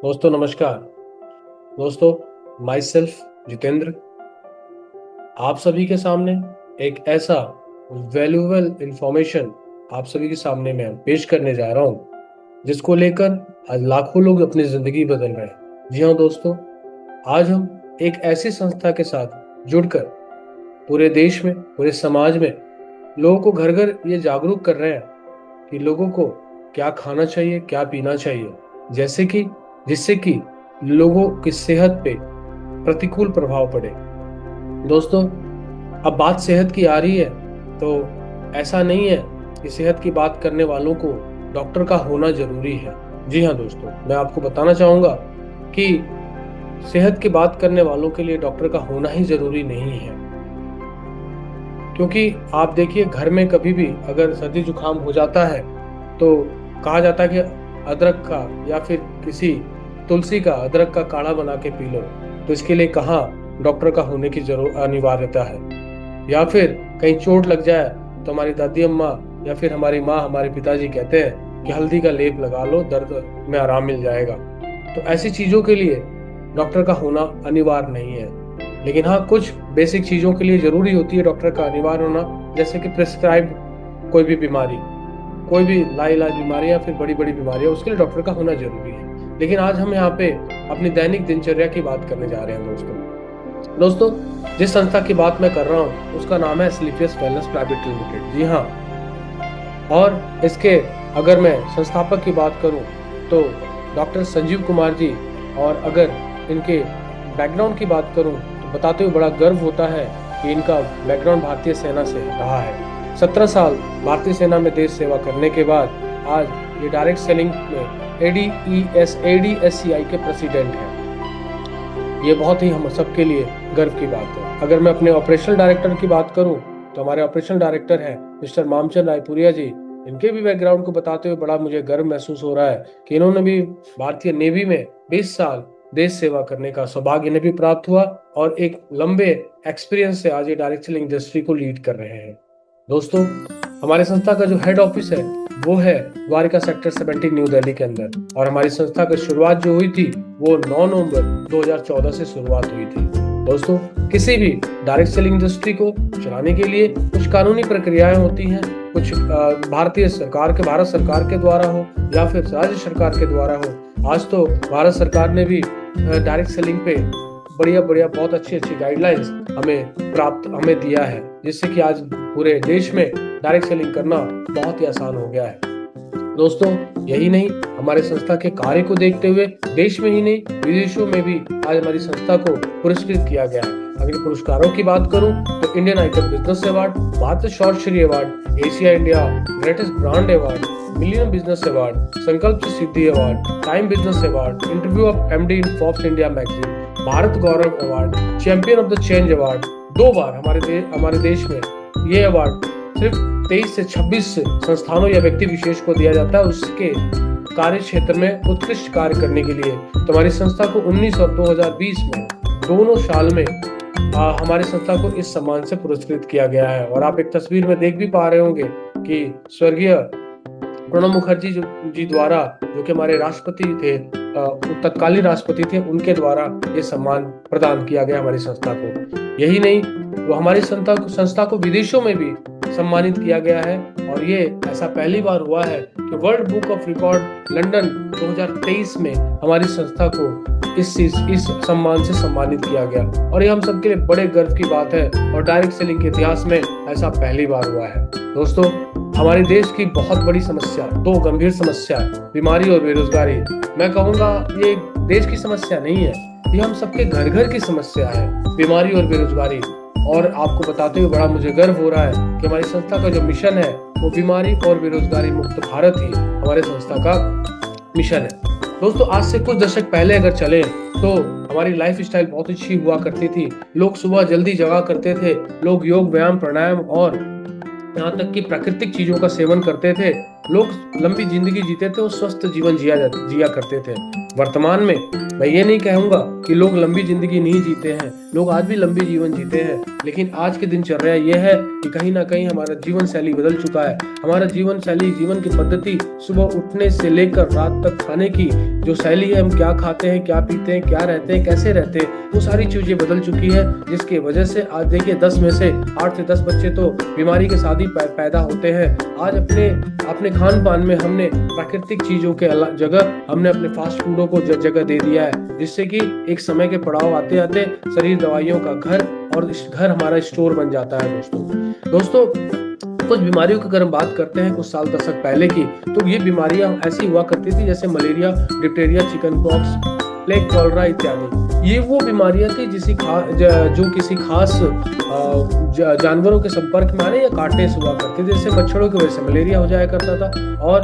दोस्तों नमस्कार। दोस्तों, माई सेल्फ जितेंद्र आप सभी के सामने एक ऐसा वैल्यूएबल इंफॉर्मेशन आप सभी के सामने मैं पेश करने जा रहा हूं जिसको लेकर आज लाखों लोग अपनी जिंदगी बदल रहे हैं। जी हाँ दोस्तों, आज हम एक ऐसी संस्था के साथ जुड़कर पूरे देश में, पूरे समाज में लोगों को घर घर ये जागरूक कर रहे हैं कि लोगों को क्या खाना चाहिए, क्या पीना चाहिए, जैसे कि जिससे कि लोगों की सेहत पे प्रतिकूल प्रभाव पड़े। दोस्तों, अब बात सेहत की आ रही है तो ऐसा नहीं है कि सेहत की बात करने वालों को डॉक्टर का होना जरूरी है। जी हाँ दोस्तों, मैं आपको बताना चाहूंगा कि सेहत की बात करने वालों के लिए डॉक्टर का होना ही जरूरी नहीं है। क्योंकि आप देखिए, घर में कभी भी अगर सर्दी जुकाम हो जाता है तो कहा जाता है कि अदरक का या फिर किसी तुलसी का, अदरक का काढ़ा बना के पी लो। तो इसके लिए कहाँ डॉक्टर का होने की जरूर अनिवार्यता है। या फिर कहीं चोट लग जाए तो हमारी दादी अम्मा या फिर हमारी माँ, हमारे पिताजी कहते हैं कि हल्दी का लेप लगा लो, दर्द में आराम मिल जाएगा। तो ऐसी चीजों के लिए डॉक्टर का होना अनिवार्य नहीं है। लेकिन हाँ, कुछ बेसिक चीजों के लिए जरूरी होती है डॉक्टर का अनिवार्य होना, जैसे कि प्रिस्क्राइब कोई भी बीमारी, कोई भी लाइलाज बीमारी या फिर बड़ी बड़ी बीमारियां, उसके लिए डॉक्टर का होना जरूरी है। लेकिन आज हम यहाँ पे अपनी दैनिक दिनचर्या की बात करने जा रहे हैं दोस्तों, जिस संस्था की बात मैं कर रहा हूँ उसका नाम है स्लीपियस वेलनेस प्राइवेट लिमिटेड। जी हाँ, और इसके अगर मैं संस्थापक की बात करूँ तो डॉक्टर संजीव कुमार जी, और अगर इनके बैकग्राउंड की बात करूँ तो बताते हुए बड़ा गर्व होता है कि इनका बैकग्राउंड भारतीय सेना से रहा है। 17 साल भारतीय सेना में देश सेवा करने के बाद आज ये डायरेक्ट सेलिंग में ADSCI के प्रेसिडेंट हैं। ये बहुत ही हम सबके लिए गर्व की बात है। अगर मैं अपने ऑपरेशनल डायरेक्टर की बात करूं तो हमारे ऑपरेशनल डायरेक्टर हैं मिस्टर मामचंद रायपुरिया जी। इनके भी बैकग्राउंड को बताते हुए बड़ा मुझे गर्व महसूस हो रहा है कि इन्होंने भी भारतीय नेवी में 20 साल देश सेवा करने का सौभाग्य इन्हें भी प्राप्त हुआ और एक लंबे एक्सपीरियंस से आज ये डायरेक्ट सेलिंग इंडस्ट्री को लीड कर रहे हैं। दोस्तों, हमारी संस्था का जो हेड ऑफिस है वो है द्वारिका सेक्टर 17 न्यू दिल्ली के अंदर, और हमारी संस्था की शुरुआत जो हुई थी वो 9 नवंबर 2014 से शुरुआत हुई थी। दोस्तों, किसी भी डायरेक्ट सेलिंग इंडस्ट्री को चलाने के लिए कुछ कानूनी प्रक्रियाएं होती हैं, कुछ भारत सरकार के द्वारा हो या फिर राज्य सरकार के द्वारा हो। आज तो भारत सरकार ने भी डायरेक्ट सेलिंग पे बढ़िया बढ़िया बहुत अच्छी गाइडलाइंस हमें दिया है, जिससे कि आज पूरे देश में डायरेक्ट सेलिंग करना बहुत ही आसान हो गया है। दोस्तों, यही नहीं, हमारे संस्था के कार्य को देखते हुए देश में ही नहीं विदेशों में भी आज हमारी संस्था को पुरस्कृत किया गया है। अगर पुरस्कारों की बात करूं तो Indian icon business award, Bharat short Shri award, Asia India greatest brand award, million business award, Sankalp Siddhi award, time business award, interview of MD in Forbes India magazine, Bharat Gaurav award, champion of the change award 2 बार हमारे देश में ये award सिर्फ 23 से 26 संस्थानों या व्यक्ति विशेष को दिया जाता है उसके कार्य क्षेत्र में उत्कृष्ट कार्य करने के लिए। तो हमारी संस्था को 19 और 2020 में दोनों साल में हमारी संस्था को इस सम्मान से पुरस्कृत किया गया है। और आप एक तस्वीर में देख भी पा रहे होंगे कि स्वर्गीय प्रणब मुखर्जी जी द्वारा, जो कि हमारे राष्ट्रपति थे, तत्कालीन राष्ट्रपति थे, उनके द्वारा ये सम्मान प्रदान किया गया हमारी संस्था को। यही नहीं, तो हमारी संस्था को विदेशों में भी सम्मानित किया गया है, और ये ऐसा पहली बार हुआ है कि world book of record London 2023 में हमारी संस्था को इस सम्मान से सम्मानित किया गया। और ये हम सबके लिए बड़े गर्व की बात है, और डायरेक्ट सेलिंग के इतिहास में ऐसा पहली बार हुआ है। दोस्तों, हमारे देश की बहुत बड़ी समस्या, 2 गंभीर समस्या, बीमारी और बेरोजगारी। मैं कहूँगा ये देश की समस्या नहीं है, ये हम सबके घर घर की समस्या है, बीमारी और बेरोजगारी। और आपको बताते हुए बड़ा मुझे गर्व हो रहा है कि हमारी संस्था का जो मिशन है वो बीमारी और बेरोजगारी मुक्त भारत ही हमारे संस्था का मिशन है। दोस्तों, आज से कुछ दशक पहले अगर चले तो हमारी लाइफ स्टाइल बहुत अच्छी हुआ करती थी। लोग सुबह जल्दी जगा करते थे, लोग योग, व्यायाम, प्राणायाम और यहाँ तक कि प्राकृतिक चीजों का सेवन करते थे, लोग लंबी जिंदगी जीते थे और स्वस्थ जीवन जिया करते थे। वर्तमान में मैं ये नहीं कहूंगा कि लोग लंबी जिंदगी नहीं जीते हैं, लोग आज भी लंबी जीवन जीते हैं, लेकिन आज की दिनचर्या ये है कि कहीं ना कहीं हमारा जीवन शैली बदल चुका है। हमारा जीवन शैली, जीवन की पद्धति, सुबह उठने से लेकर रात तक खाने की जो शैली है, हम क्या खाते हैं, क्या पीते हैं, क्या रहते हैं, कैसे रहते हैं, वो सारी चीजें बदल चुकी है, जिसकी वजह से आज देखिए 10 में से 8 से 10 बच्चे तो बीमारी के साथ ही पैदा होते हैं। आज अपने खान पान में हमने प्राकृतिक चीजों के जगह हमने अपने फास्ट फूडों को जगह दे दिया है, जिससे कि एक समय के पड़ाव आते आते शरीर दवाइयों का घर और इस घर हमारा स्टोर बन जाता है। दोस्तों कुछ बीमारियों की अगर हम बात करते हैं कुछ साल दशक पहले की, तो ये बीमारियां ऐसी हुआ करती थी जैसे malaria, Diptera, chicken pox, plague, cholera इत्यादि। ये वो बीमारियां थी जो किसी खास जानवरों के संपर्क में आने या काटने से हुआ करती थी। जैसे मच्छरों की वजह से मलेरिया हो जाया करता था और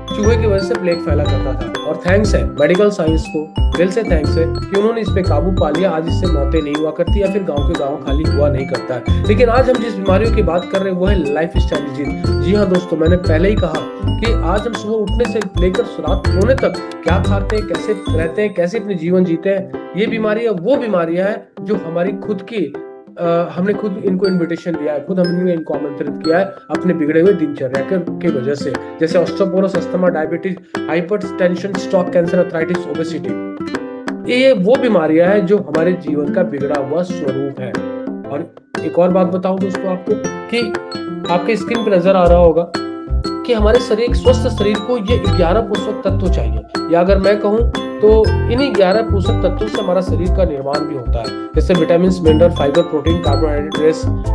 चूहे की वजह से प्लेग फैला करता था। और थैंक्स है मेडिकल साइंस को, दिल से थैंक्स है कि उन्होंने इस पे काबू पा लिया। आज इससे मौतें नहीं हुआ करती या फिर गांव के गांव खाली हुआ नहीं करता है। लेकिन आज हम जिस बीमारियों की बात कर रहे हैं वो है लाइफ स्टाइल डिजीज। जी हाँ दोस्तों, मैंने पहले ही कहा कि आज हम सुबह उठने से लेकर रात सोने तक क्या खाते हैं, कैसे रहते हैं, कैसे अपने जीवन जीते हैं, ये बीमारियां वो बीमारियां हैं जो हमारी खुद की हमने खुद इनको इनविटेशन दिया है, खुद हमने इनको आमंत्रित किया है अपने बिगड़े हुए दिनचर्या के वजह से। जैसे osteoporosis, asthma, diabetes, hypertension, stroke, cancer, arthritis, obesity. ये वो बीमारियां हैं जो हमारे जीवन का बिगड़ा हुआ स्वरूप है। और एक और बात बताऊं दोस्तों आपको कि आपके स्क्रीन पे नजर आ रहा होगा कि हमारे शरीर, स्वस्थ शरीर को ये 11 पोषक तत्व चाहिए, या अगर मैं कहूं तो इन्हीं 11 पोषक तत्वों से हमारा शरीर का निर्माण भी होता है। जैसे vitamin, mineral, fibre, protein, carbohydrate,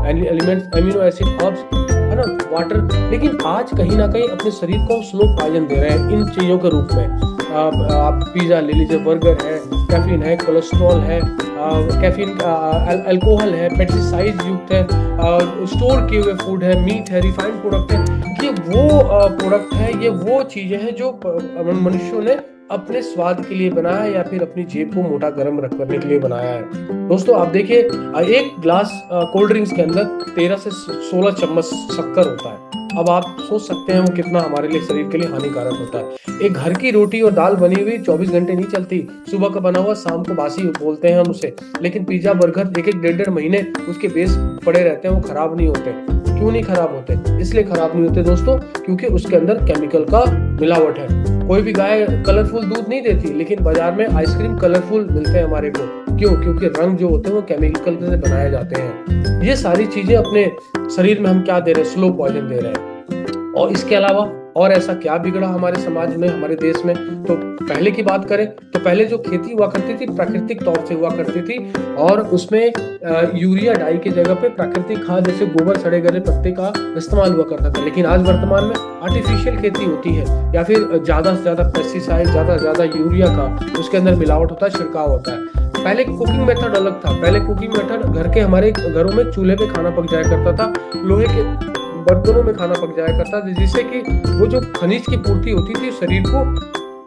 elements, amino acid, herbs, है ना, वाटर। लेकिन आज कहीं ना कहीं अपने शरीर को स्लो पॉइजन दे रहे हैं इन चीजों के रूप में। आप पिज्जा ले लीजिए, बर्गर है, कैफीन है, कोलेस्ट्रॉल है, कैफीन, अल्कोहल है, पेस्टिसाइड युक्त है, स्टोर किए हुए फूड है, मीट है, रिफाइंड प्रोडक्ट है। ये वो प्रोडक्ट है, ये वो चीजें हैं जो मनुष्यों ने अपने स्वाद के लिए बनाया है या फिर अपनी जेब को मोटा गर्म करने के लिए बनाया है। दोस्तों आप देखिए, एक ग्लास कोल्ड ड्रिंक्स के अंदर 13 से 16 चम्मच शक्कर होता है। अब आप सोच सकते हैं वो कितना हमारे लिए, शरीर के लिए हानिकारक होता है। एक घर की रोटी और दाल बनी हुई 24 घंटे नहीं चलती, सुबह का बना हुआ शाम को बासी बोलते हैं हम उसे। लेकिन पिज्जा, बर्गर एक 1.5 महीने उसके बेस पड़े रहते हैं, वो खराब नहीं होते। क्यों नहीं खराब होते? इसलिए खराब नहीं होते दोस्तों क्योंकि उसके अंदर केमिकल का मिलावट है। कोई भी गाय कलरफुल दूध नहीं देती, लेकिन बाजार में आइसक्रीम कलरफुल मिलते हैं हमारे को। क्यों? क्योंकि रंग जो होते हैं वो केमिकल से बनाए जाते हैं। ये सारी चीजें अपने शरीर में हम क्या दे रहे हैं? स्लो पॉइजन दे रहे हैं। और इसके अलावा और ऐसा क्या बिगड़ा हमारे समाज में, हमारे देश में? तो पहले की बात करें तो पहले जो खेती हुआ करती थी प्राकृतिक तौर से हुआ करती थी, और उसमें यूरिया डाई की जगह पे प्राकृतिक खाद जैसे गोबर, सड़े गले पत्ते का इस्तेमाल हुआ करता था। लेकिन आज वर्तमान में आर्टिफिशियल खेती होती है, या फिर ज्यादा से ज्यादा पेस्टिसाइड, ज्यादा से ज्यादा यूरिया का उसके अंदर मिलावट होता है, छिड़काव होता है। पहले कुकिंग मेथड अलग था। पहले कुकिंग मेथड घर के, हमारे घरों में चूल्हे पे खाना पक जाया करता था, लोहे के बर्तनों में खाना पक जाया करता था, जिससे कि वो जो खनिज की पूर्ति होती थी शरीर को,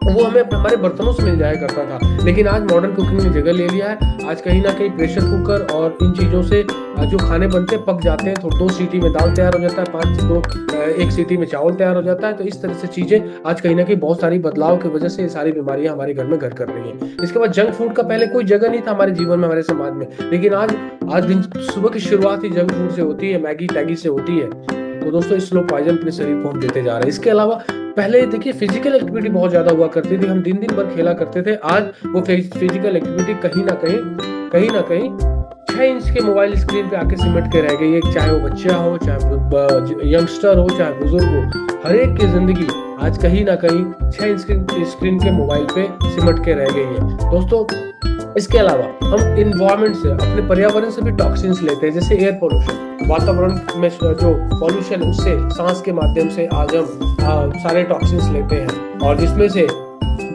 वो हमें हमारे बर्तनों से मिल जाया करता था। लेकिन आज मॉडर्न कुकिंग ने जगह ले लिया है। आज कहीं ना कहीं प्रेशर कुकर और इन चीज़ों से जो खाने बनते हैं पक जाते हैं, तो 2 सीटी में दाल तैयार हो जाता है, 5 से 1 सीटी में चावल तैयार हो जाता है। तो इस तरह से चीज़ें आज कहीं ना कहीं बहुत सारी बदलाव की वजह से ये सारी बीमारियां हमारे घर में घर कर रही हैं। इसके बाद जंक फूड का पहले कोई जगह नहीं था हमारे जीवन में, हमारे समाज में, लेकिन आज दिन सुबह की शुरुआत ही जंक फूड से होती है, मैगी टैगी से होती है। तो दोस्तों इस स्लो पॉइजन अपने शरीर को हम देते जा रहे हैं। इसके अलावा पहले देखिए फिजिकल एक्टिविटी बहुत ज्यादा हुआ करती थी, हम दिन भर खेला करते थे। आज वो फिजिकल एक्टिविटी कहीं ना कहीं 6 इंच के मोबाइल स्क्रीन पे आके सिमट के रह गई है। चाहे वो बच्चा हो, चाहे यंगस्टर हो, चाहे बुजुर्ग हो, हर एक की जिंदगी आज कहीं ना कहीं 6 इंच स्क्रीन के मोबाइल पे सिमट के रह गई है। दोस्तों इसके अलावा हम इन्वायरमेंट से, अपने पर्यावरण से भी टॉक्सिन्स लेते हैं, जैसे एयर पोल्यूशन, वातावरण में जो पॉल्यूशन, उससे सांस के माध्यम से आज हम सारे टॉक्सिन्स लेते हैं, और जिसमें से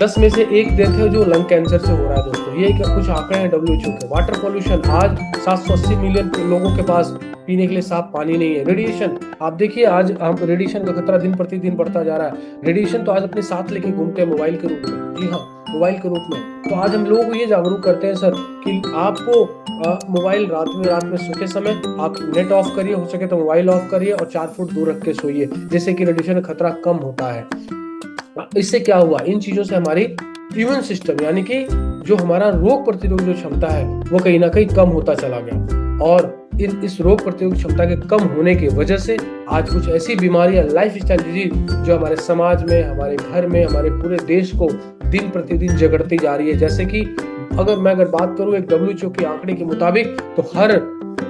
10 में से 1 डेथ है जो लंग कैंसर से हो रहा है दोस्तों। ये कुछ आंकड़े हैं WHO के। वाटर पॉल्यूशन, आज 780 मिलियन लोगों के पास पीने के लिए साफ पानी नहीं है। रेडिएशन, आप देखिए आज हम रेडिएशन का खतरा दिन प्रतिदिन बढ़ता जा रहा है। रेडिएशन तो आज अपने साथ लेके घूमते हैं मोबाइल के रूप में। जी हाँ, मोबाइल के रूप में। तो आज हम लोगों को ये जागरूक करते हैं सर कि आपको मोबाइल रात में सोते समय आप नेट ऑफ करिए, हो सके तो मोबाइल ऑफ करिए और 4 फुट दूर रख के सोइए, जिससे कि रेडिएशन का खतरा कम होता है। इससे क्या हुआ, इन चीजों से हमारी इम्यून सिस्टम यानी कि जो हमारा रोग प्रतिरोध जो क्षमता है वो कहीं ना कहीं कम होता चला गया। और इस रोग प्रतिरोध क्षमता के कम होने की वजह से आज कुछ ऐसी बीमारियां, लाइफस्टाइल डिजीज जो हमारे समाज में, हमारे घर में, हमारे पूरे देश को दिन प्रतिदिन जगड़ती जा रही है। जैसे कि अगर बात करूं एक WHO के आंकड़े के मुताबिक, तो हर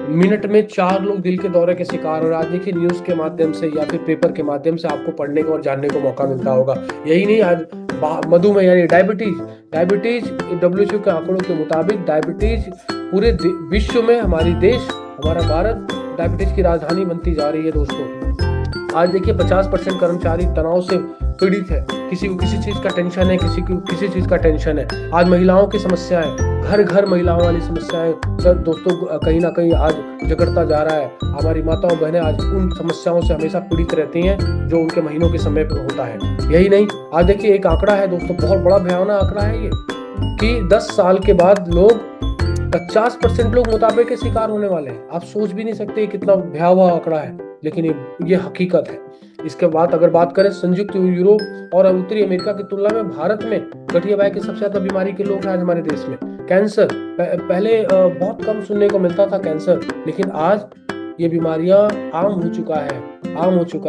मिनट में 4 लोग दिल के दौरे के शिकार हो रहे हैं। आज देखिए न्यूज के माध्यम से या फिर पेपर के माध्यम से आपको पढ़ने को और जानने को मौका मिलता होगा। यही नहीं, आज मधुमेह यानी डायबिटीज WHO के आंकड़ों के मुताबिक डायबिटीज पूरे विश्व में हमारा भारत डायबिटीज की राजधानी बनती जा रही है दोस्तों। आज देखिए 50% कर्मचारी तनाव से पीड़ित है। किसी को किसी चीज का टेंशन है, किसी को किसी चीज का टेंशन है। आज महिलाओं की समस्याएं, घर महिलाओं वाली समस्याएं सर दोस्तों कहीं ना कहीं आज जगड़ता जा रहा है। हमारी माताओं बहनें आज उन समस्याओं से हमेशा पीड़ित रहती हैं जो उनके महीनों के समय पर होता है। यही नहीं, आज देखिए एक आंकड़ा है दोस्तों, बहुत बड़ा भयावना आंकड़ा है ये, कि 10 साल के बाद 50% लोग मोटापे के शिकार होने वाले हैं। आप सोच भी नहीं सकते कितना भयावह आंकड़ा है, लेकिन ये हकीकत है। इसके बाद अगर बात करें संयुक्त यूरोप और उत्तरी अमेरिका की तुलना में भारत में गठिया की सबसे ज्यादा बीमारी के लोग हैं आज हमारे देश में। कैंसर पहले बहुत कम सुनने को मिलता था कैंसर, लेकिन आज ये बीमारियां आम हो चुका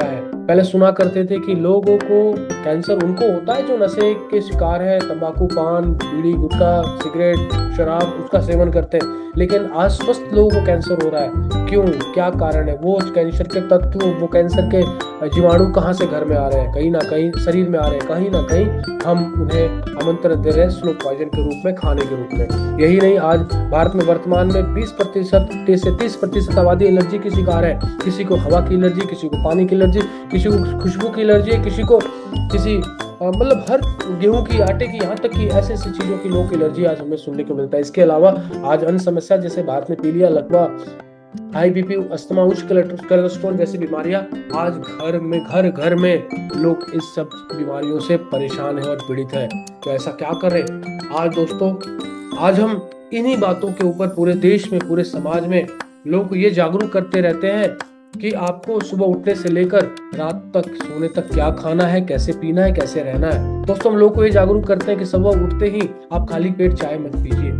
है। पहले सुना करते थे कि लोगों को कैंसर उनको होता है जो नशे के शिकार है, तंबाकू, पान, बीड़ी, गुटखा, सिगरेट, शराब उसका सेवन करते हैं, लेकिन आज स्वस्थ लोगों को कैंसर हो रहा है। क्यों, क्या कारण है? वो कैंसर के तत्व, वो कैंसर के जीवाणु कहाँ से घर में आ रहे हैं? कहीं ना कहीं शरीर में आ रहे हैं, कहीं ना कहीं हम उन्हें आमंत्रण दे रहे हैं स्लो पॉइजन के रूप में, खाने के रूप में। यही नहीं, आज भारत में वर्तमान में 20% से 30% आबादी एलर्जी की शिकार है। किसी को हवा की एलर्जी, किसी को पानी की एलर्जी, किसी को खुशबू की एलर्जी, किसी मतलब हर गेहूं की, आटे की, यहाँ तक कि ऐसे चीजों की लोगों की एलर्जी आज हमें सुनने को मिलता है। इसके अलावा आज अन्य समस्या जैसे भारत में पीलिया, लकवा, हाई बीपी, अस्थमा, उच्च कोलेस्ट्रॉल जैसी बीमारियां आज घर में लोग इस सब बीमारियों से परेशान है और पीड़ित है। तो ऐसा क्या करें आज दोस्तों? आज हम इन्हीं बातों के ऊपर पूरे देश में, पूरे समाज में लोगों को ये जागरूक करते रहते हैं कि आपको सुबह उठने से लेकर रात तक सोने तक क्या खाना है, कैसे पीना है, कैसे रहना है। दोस्तों हम लोग को ये जागरूक करते हैं कि सुबह उठते ही आप खाली पेट चाय मत पीजिए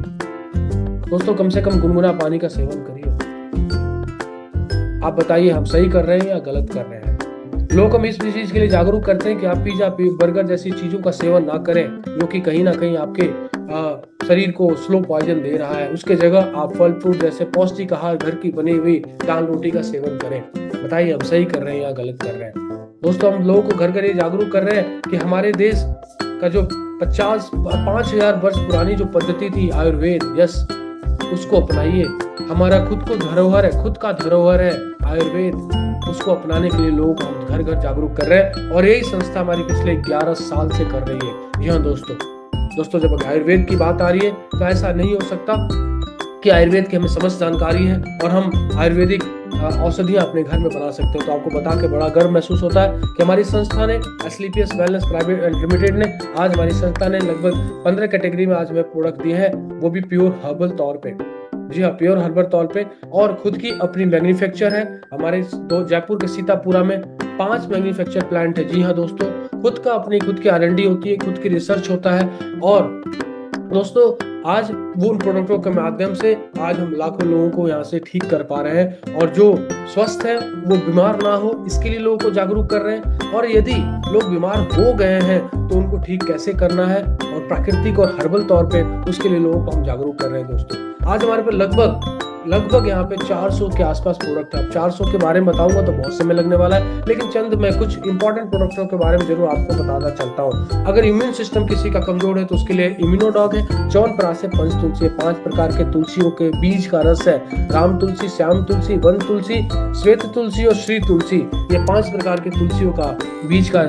दोस्तों, कम से कम गुनगुना पानी का सेवन करिए। आप बताइए हम सही कर रहे हैं या गलत कर रहे हैं? लोग हम इस चीज के लिए जागरूक करते हैं कि आप पिज्जा, बर्गर जैसी चीजों का सेवन ना करें, जो कि कहीं ना कहीं आपके शरीर को स्लो पॉइजन दे रहा है। उसके जगह आप फल फ्रूट जैसे पौष्टिक आहार, घर की बनी हुई दाल रोटी का सेवन करें। बताइए हम सही कर रहे हैं या गलत कर रहे हैं? दोस्तों हम लोगों को घर ये जागरूक कर रहे हैं कि हमारे देश का जो 5000 वर्ष पुरानी जो पद्धति थी आयुर्वेद, यस, उसको अपनाइए। हमारा खुद का धरोहर है आयुर्वेद, उसको अपनाने के लिए लोग घर जागरूक कर रहे हैं और यही संस्था हमारी पिछले 11 साल से कर रही है। जी हाँ दोस्तों जब आयुर्वेद की बात आ रही है तो ऐसा नहीं हो सकता कि आयुर्वेद की हमें समस्त जानकारी है और हम आयुर्वेदिक औषधियां अपने घर में बना सकते हैं। तो आपको बता के बड़ा गर्व महसूस होता है कि हमारी संस्था ने, एस्क्लेपियस वेलनेस प्राइवेट लिमिटेड ने, आज हमारी संस्था ने लगभग 15 कैटेगरी में आज हमें प्रोडक्ट दिए हैं, वो भी प्योर हर्बल तौर पे। जी हाँ, प्योर हर्बल तौर पे, और खुद की अपनी मैन्युफैक्चर है। हमारे जयपुर के सीतापुरा में 5 मैन्युफैक्चर प्लांट है। जी हाँ दोस्तों, खुद की R&D होती है, खुद की रिसर्च होता है। और दोस्तों आज वो उन प्रोडक्टों के माध्यम से आज हम लाखों लोगों को यहाँ से ठीक कर पा रहे हैं, और जो स्वस्थ है वो बीमार ना हो इसके लिए लोगों को जागरूक कर रहे हैं। और यदि लोग बीमार हो गए हैं तो उनको ठीक कैसे करना है और प्राकृतिक और हर्बल तौर पे उसके लिए लोगों को हम जागरूक कर रहे हैं। दोस्तों आज हमारे पे लगभग लगभग यहाँ पे 400 के आसपास प्रोडक्ट है। अब 400 के बारे में बताऊंगा तो बहुत समय लगने वाला है, लेकिन चंद मैं कुछ इंपॉर्टेंट प्रोडक्टों के बारे में जरूर आपको बताना चाहता हूँ। अगर इम्यून सिस्टम किसी का कमजोर है तो उसके लिए इम्यूनोडॉग है। च्यवनप्राश है, पंचतुलसी है, 5 प्रकार के तुलसियों के बीज का रस है, राम तुलसी, श्याम तुलसी, वन तुलसी, श्वेत तुलसी और श्री तुलसी, ये 5 प्रकार के तुलसियों का बीज का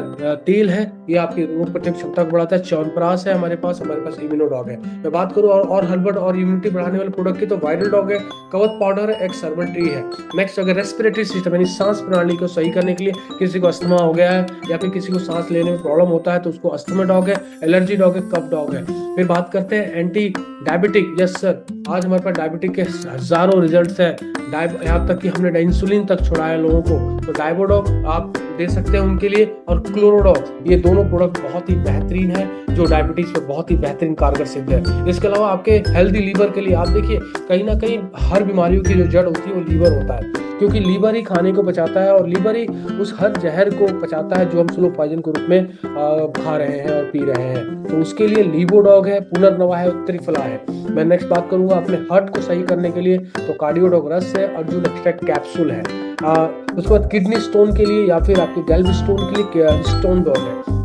तेल है। ये आपकी रोग प्रतिरोधक क्षमता को बढ़ाता है। च्यवनप्राश है हमारे पास इम्यूनोडॉग है। मैं बात करूँ और हर्बल और इम्यूनिटी बढ़ाने वाले प्रोडक्ट की तो वायरल डॉग है, कवच पाउडर है, एक सर्बल ट्री है। नेक्स्ट अगर रेस्पिरेटरी सिस्टम यानी सांस प्रणाली को सही करने के लिए किसी को अस्थमा हो गया है या फिर किसी को सांस लेने में प्रॉब्लम होता है तो उसको अस्थमा डॉग है, एलर्जी डॉग है, कफ डॉग है। फिर बात करते हैं एंटी डायबिटिक। यस सर, आज हमारे पास डायबिटिक के हजारों रिजल्ट्स हैं, यहाँ तक कि हमने इंसुलिन तक छुड़ाया लोगों को, तो डायबोडॉग आप दे सकते हैं उनके लिए, और क्लोरोडॉग, ये दोनों प्रोडक्ट बहुत ही बेहतरीन है जो डायबिटीज पे बहुत ही बेहतरीन कारगर सिद्ध है। इसके अलावा आपके हेल्दी लीवर के लिए आप देखिए कहीं ना कहीं हर बीमारियों की जो जड़ होती है वो लीवर होता है, क्योंकि लीवर ही खाने को पचाता है और लीवर ही उस हर जहर को पचाता है जो हम स्लो पॉइजन के रूप में खा रहे हैं और पी रहे हैं। तो उसके लिए लीवोडॉग है, पुनर्नवा है, त्रिफला है। मैं नेक्स्ट बात करूंगा अपने हार्ट को सही करने के लिए तो कार्डियोडॉग रस है, अर्जुन एक्सट्रैक्ट कैप्सूल है। उसके बाद किडनी स्टोन के लिए या फिर आपके गैल्व स्टोन के लिए स्टोन डॉग है।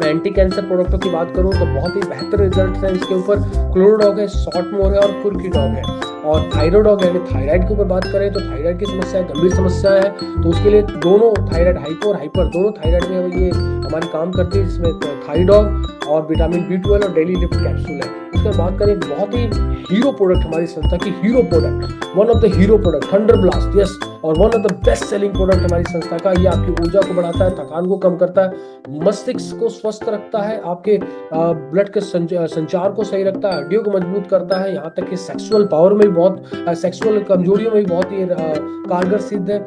मैं एंटी कैंसर प्रोडक्टों की बात करूं तो बहुत ही बेहतर रिजल्ट है इसके ऊपर, क्लोरोडॉग है, शॉर्टमोर है और कुर्कीडॉग है। और थायरोडॉग यानी थायराइड के ऊपर बात करें तो थायराइड की समस्या गंभीर समस्या है, तो उसके लिए दोनों थायराइड हाइपो और हाइपर दोनों थायराइड में ये हमारे काम करती है, जिसमें थाइडॉग और विटामिन B12 और डेली लिफ्ट कैप्सूल है। उसके बाद करें बहुत ही हीरो प्रोडक्ट हमारी संस्था की hero product, one of the hero product thunder blast, yes, और one of the best selling product हमारी संस्था का। ये आपकी ऊर्जा को बढ़ाता है, थकान को कम करता है, मस्तिष्क को स्वस्थ रखता है, आपके ब्लड के संचार को सही रखता है, हड्डियों को मजबूत करता है, यहाँ तक कि सेक्सुअल पावर में भी बहुत, सेक्सुअल कमजोरियों में भी बहुत ही कारगर सिद्ध है।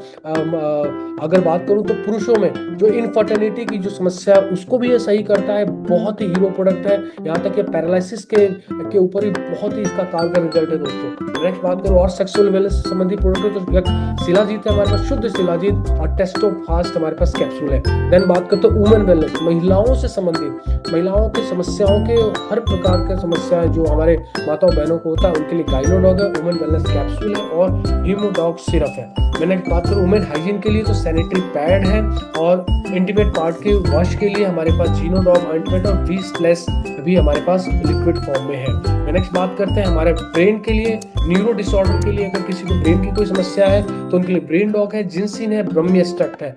अगर बात करूँ तो पुरुषों में जो इनफर्टिलिटी की जो समस्या है उसको भी ये सही करता है, बहुत ही हीरो प्रोडक्ट है। यहाँ तक कि पैरालिसिस के ऊपर ही बहुत ही इसका कारगर रिजल्ट है दोस्तों। नेक्स्ट बात करूँ और सेक्सुअल वेलनेस संबंधी प्रोडक्ट तो शिलाजीत है हमारे पास, शुद्ध शिलाजीत, और टेस्टो फास्ट हमारे पास कैप्सूल है। देन बात करते हैं वुमेन वेलनेस, महिलाओं से संबंधित, महिलाओं की समस्याओं के हर प्रकार की समस्याएं जो हमारे माताओं बहनों को होता है उनके लिए गाइनोडॉग है, वुमेन वेलनेस कैप्सूल है और हीमोडॉग सिरप है। मैंने बात करूँ वुमेन हाइजीन के लिए तो सैनिटरी पैड है, और इंटीमेट पार्ट के वॉश के लिए हमारे पास जीनोडॉग ऑइंटमेंट और वीस्टलेस भी हमारे पास लिक्विड फॉर्म में है। नेक्स्ट बात करते हैं हमारे ब्रेन के लिए, न्यूरो डिसऑर्डर के लिए, अगर किसी को ब्रेन की कोई समस्या है तो उनके लिए ब्रेन डॉग है, जिंसिन है, ब्रह्मिएस्ट्रक्ट है।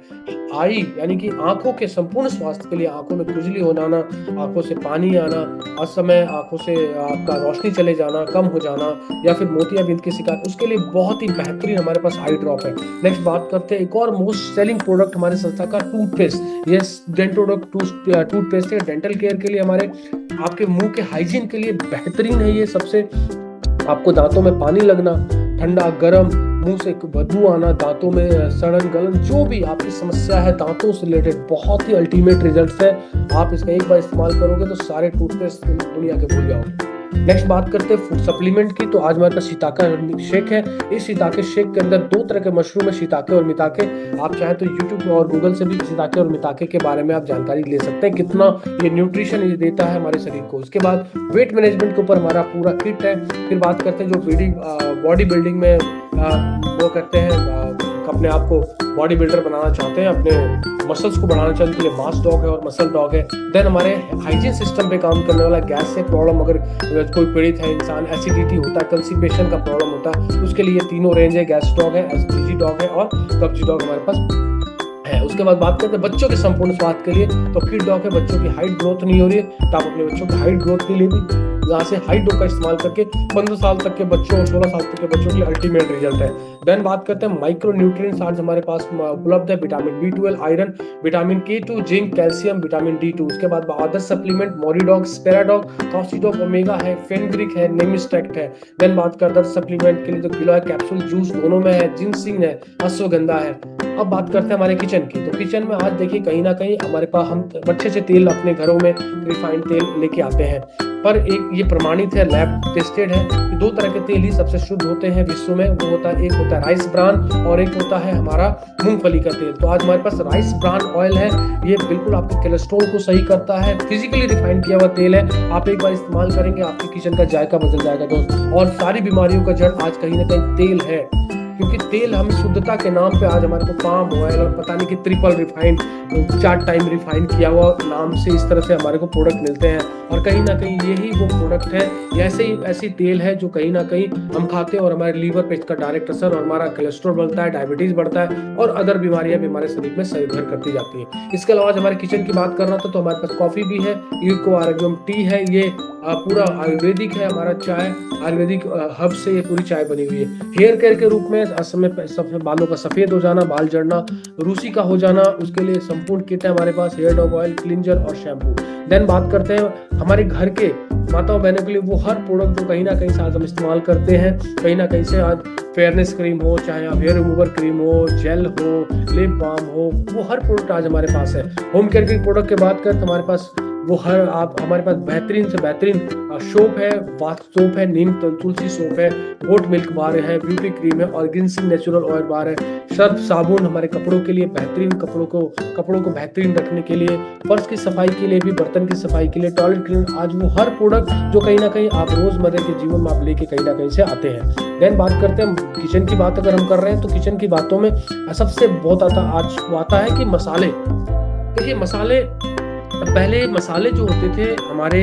आई यानी कि आंखों के संपूर्ण स्वास्थ्य के लिए, आंखों में खुजली होना, आंखों से पानी आना, असमय आंखों से आपका रोशनी चले जाना, कम हो जाना, या फिर मोतियाबिंद की शिकायत, उसके लिए बहुत ही बेहतरीन हमारे पास आई ड्रॉप है। नेक्स्ट बात करते हैं एक और मोस्ट सेलिंग प्रोडक्ट हमारे संस्था का, टूथपेस्ट। ये डेंटोडॉग टूथपेस्ट है, डेंटल केयर के लिए, हमारे आपके मुंह के हाइजीन के लिए बेहतरीन है। ये सबसे आपको दांतों में पानी लगना, ठंडा गर्म, मुंह से बदबू आना, दांतों में सड़न गलन, जो भी आपकी समस्या है दांतों से रिलेटेड, बहुत ही अल्टीमेट रिजल्ट्स है। आप इसका एक बार इस्तेमाल करोगे तो सारे टूथपेस्ट दुनिया के भूल जाओगे। नेक्स्ट बात करते हैं फूड सप्लीमेंट की, तो आज हमारे पास शिताके शेक है। इस शिताके शेक के अंदर 2 तरह के मशरूम है, शिताके और मिताके। आप चाहे तो यूट्यूब और गूगल से भी शिताके और मिताके के बारे में आप जानकारी ले सकते हैं, कितना ये न्यूट्रिशन ये देता है हमारे शरीर को। उसके बाद वेट मैनेजमेंट के ऊपर हमारा पूरा किट है। फिर बात करते हैं जो बॉडी बिल्डिंग में वो करते हैं, अपने आप को बॉडी बिल्डर बनाना चाहते हैं, अपने मसल्स को बढ़ाना चाहते हैं, के लिए मास डॉग है और मसल डॉग है। देन हमारे हाइजीन सिस्टम पे काम करने वाला, गैस से प्रॉब्लम अगर कोई पीड़ित है इंसान, एसिडिटी होता है, कंस्टिपेशन का प्रॉब्लम होता है, उसके लिए तीनों रेंज है, गैस डॉग है, एसपीजी डॉग है और कब्जी डॉग हमारे पास है। उसके बाद बात करते हैं बच्चों के संपूर्ण स्वास्थ्य के लिए, तो किड डॉग है, बच्चों की हाइट ग्रोथ नहीं हो रही है तो आप अपने बच्चों की हाइट ग्रोथ के लिए भी यहाँ से हाइट डॉग का इस्तेमाल करके 15 साल तक के बच्चों और 16 साल तक के बच्चों के लिए अल्टीमेट रिजल्ट है। देन बात करते हैं माइक्रो न्यूट्रिएंट्स, आज हमारे पास उपलब्ध है, vitamin B12, iron, vitamin K2, zinc, calcium, vitamin D2। उसके बाद अदर सप्लीमेंट, मोरिडॉग, स्पेराडॉग, कॉक्सीडॉग, ओमेगा है, फेनग्रिक है, नेमिस्ट्रेक्ट है। देन बात करते हैं सप्लीमेंट के लिए तो गिलोय कैप्सूल, जूस दोनों में है, जिंसिन है, अश्वगंधा है। अब बात करते हैं हमारे किचन की, तो किचन में आज देखिए कहीं ना कहीं हमारे पास हम अच्छे से तेल अपने घरों में रिफाइंड तेल लेके आते हैं। पर एक ये प्रमाणित है, लैब टेस्टेड है कि 2 तरह के तेल ही सबसे शुद्ध होते हैं विश्व में। वो होता है, एक होता है राइस ब्रान और एक होता है हमारा मूंगफली का तेल। तो आज हमारे पास राइस ब्रान ऑयल है, ये बिल्कुल आपके कोलेस्ट्रॉल को सही करता है, फिजिकली रिफाइंड किया हुआ तेल है। आप एक बार इस्तेमाल करेंगे, आपके किचन का जायका बदल जाएगा दोस्त। और सारी बीमारियों का जड़ आज कहीं ना कहीं तेल है, क्योंकि तेल हम शुद्धता के नाम पे आज हमारे को पाम ऑयल और पता नहीं कि ट्रिपल रिफाइंड, 4 टाइम रिफाइंड किया हुआ नाम से इस तरह से हमारे को प्रोडक्ट मिलते हैं। और कहीं ना कहीं यही वो प्रोडक्ट है, ऐसी तेल है जो कहीं ना कहीं हम खाते हैं और हमारे लीवर पे इसका डायरेक्ट असर, और हमारा कोलेस्ट्रॉल बढ़ता है, डायबिटीज बढ़ता है और अदर बीमारियां भी हमारे शरीर में सही भर करती जाती है। इसके अलावा हमारे किचन की बात करना तो हमारे पास कॉफी भी है, ईको आरोग्यम टी है, ये पूरा आयुर्वेदिक है हमारा चाय, आयुर्वेदिक हर्ब से ये पूरी चाय बनी हुई है। हेयर केयर के रूप में समय बालों का सफेद हो जाना, बाल झड़ना, रूसी का हो जाना, उसके लिए संपूर्ण किट है हमारे पास, हेयर डॉग ऑयल, क्लिंजर और शैम्पू। देन बात करते हैं हमारे घर के माताओं बहनों के लिए वो हर प्रोडक्ट जो कहीं ना कहीं से आज हम इस्तेमाल करते हैं। कहीं ना कहीं से आज फेयरनेस क्रीम हो, चाहे आप हेयर रिमूवर क्रीम हो, जेल हो, लिप बाम हो, वो हर प्रोडक्ट आज हमारे पास है। होम केयर के प्रोडक्ट की बात करें तो हमारे पास वो हमारे पास बेहतरीन से बेहतरीन सोप है, बाथ सोप है, नीम तुलसी सोप है, गोट मिल्क बार है, ब्यूटी क्रीम है और गिनसिंग नेचुरल ऑयल बार है, सर्फ साबुन हमारे कपड़ों के लिए बेहतरीन, कपड़ों को बेहतरीन रखने के लिए, फर्श की सफाई के लिए भी, बर्तन की सफाई के लिए, टॉयलेट क्लीनर, आज वो हर प्रोडक्ट जो कहीं ना कहीं आप रोजमर्रा के जीवन में आप लेके कहीं ना कहीं से आते हैं। देन बात करते हैं किचन की बात अगर हम कर रहे हैं तो किचन की बातों में सबसे बहुत आता है कि मसाले। देखिए मसाले, पहले मसाले जो होते थे हमारे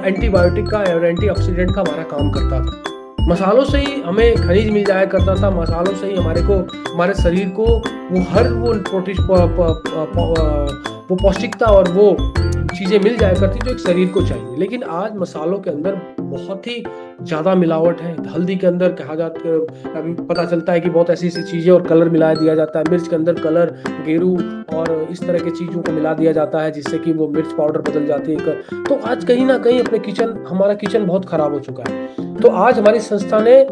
एंटीबायोटिक का और एंटीऑक्सीडेंट का हमारा काम करता था। मसालों से ही हमें खनिज मिल जाया करता था, मसालों से ही हमारे शरीर को वो पौष्टिकता और वो चीजें मिल जाया करती जो एक शरीर को चाहिए। लेकिन आज मसालों के अंदर बहुत ही ज्यादा मिलावट है। हल्दी के अंदर पता चलता है कि बहुत ऐसी चीजें और कलर मिला दिया जाता है, मिर्च के अंदर कलर, गेरू और इस तरह की चीजों को मिला दिया जाता है जिससे कि वो मिर्च पाउडर बदल जाती है। तो आज कहीं ना कहीं हमारा किचन बहुत खराब हो चुका है। तो आज हमारी संस्था ने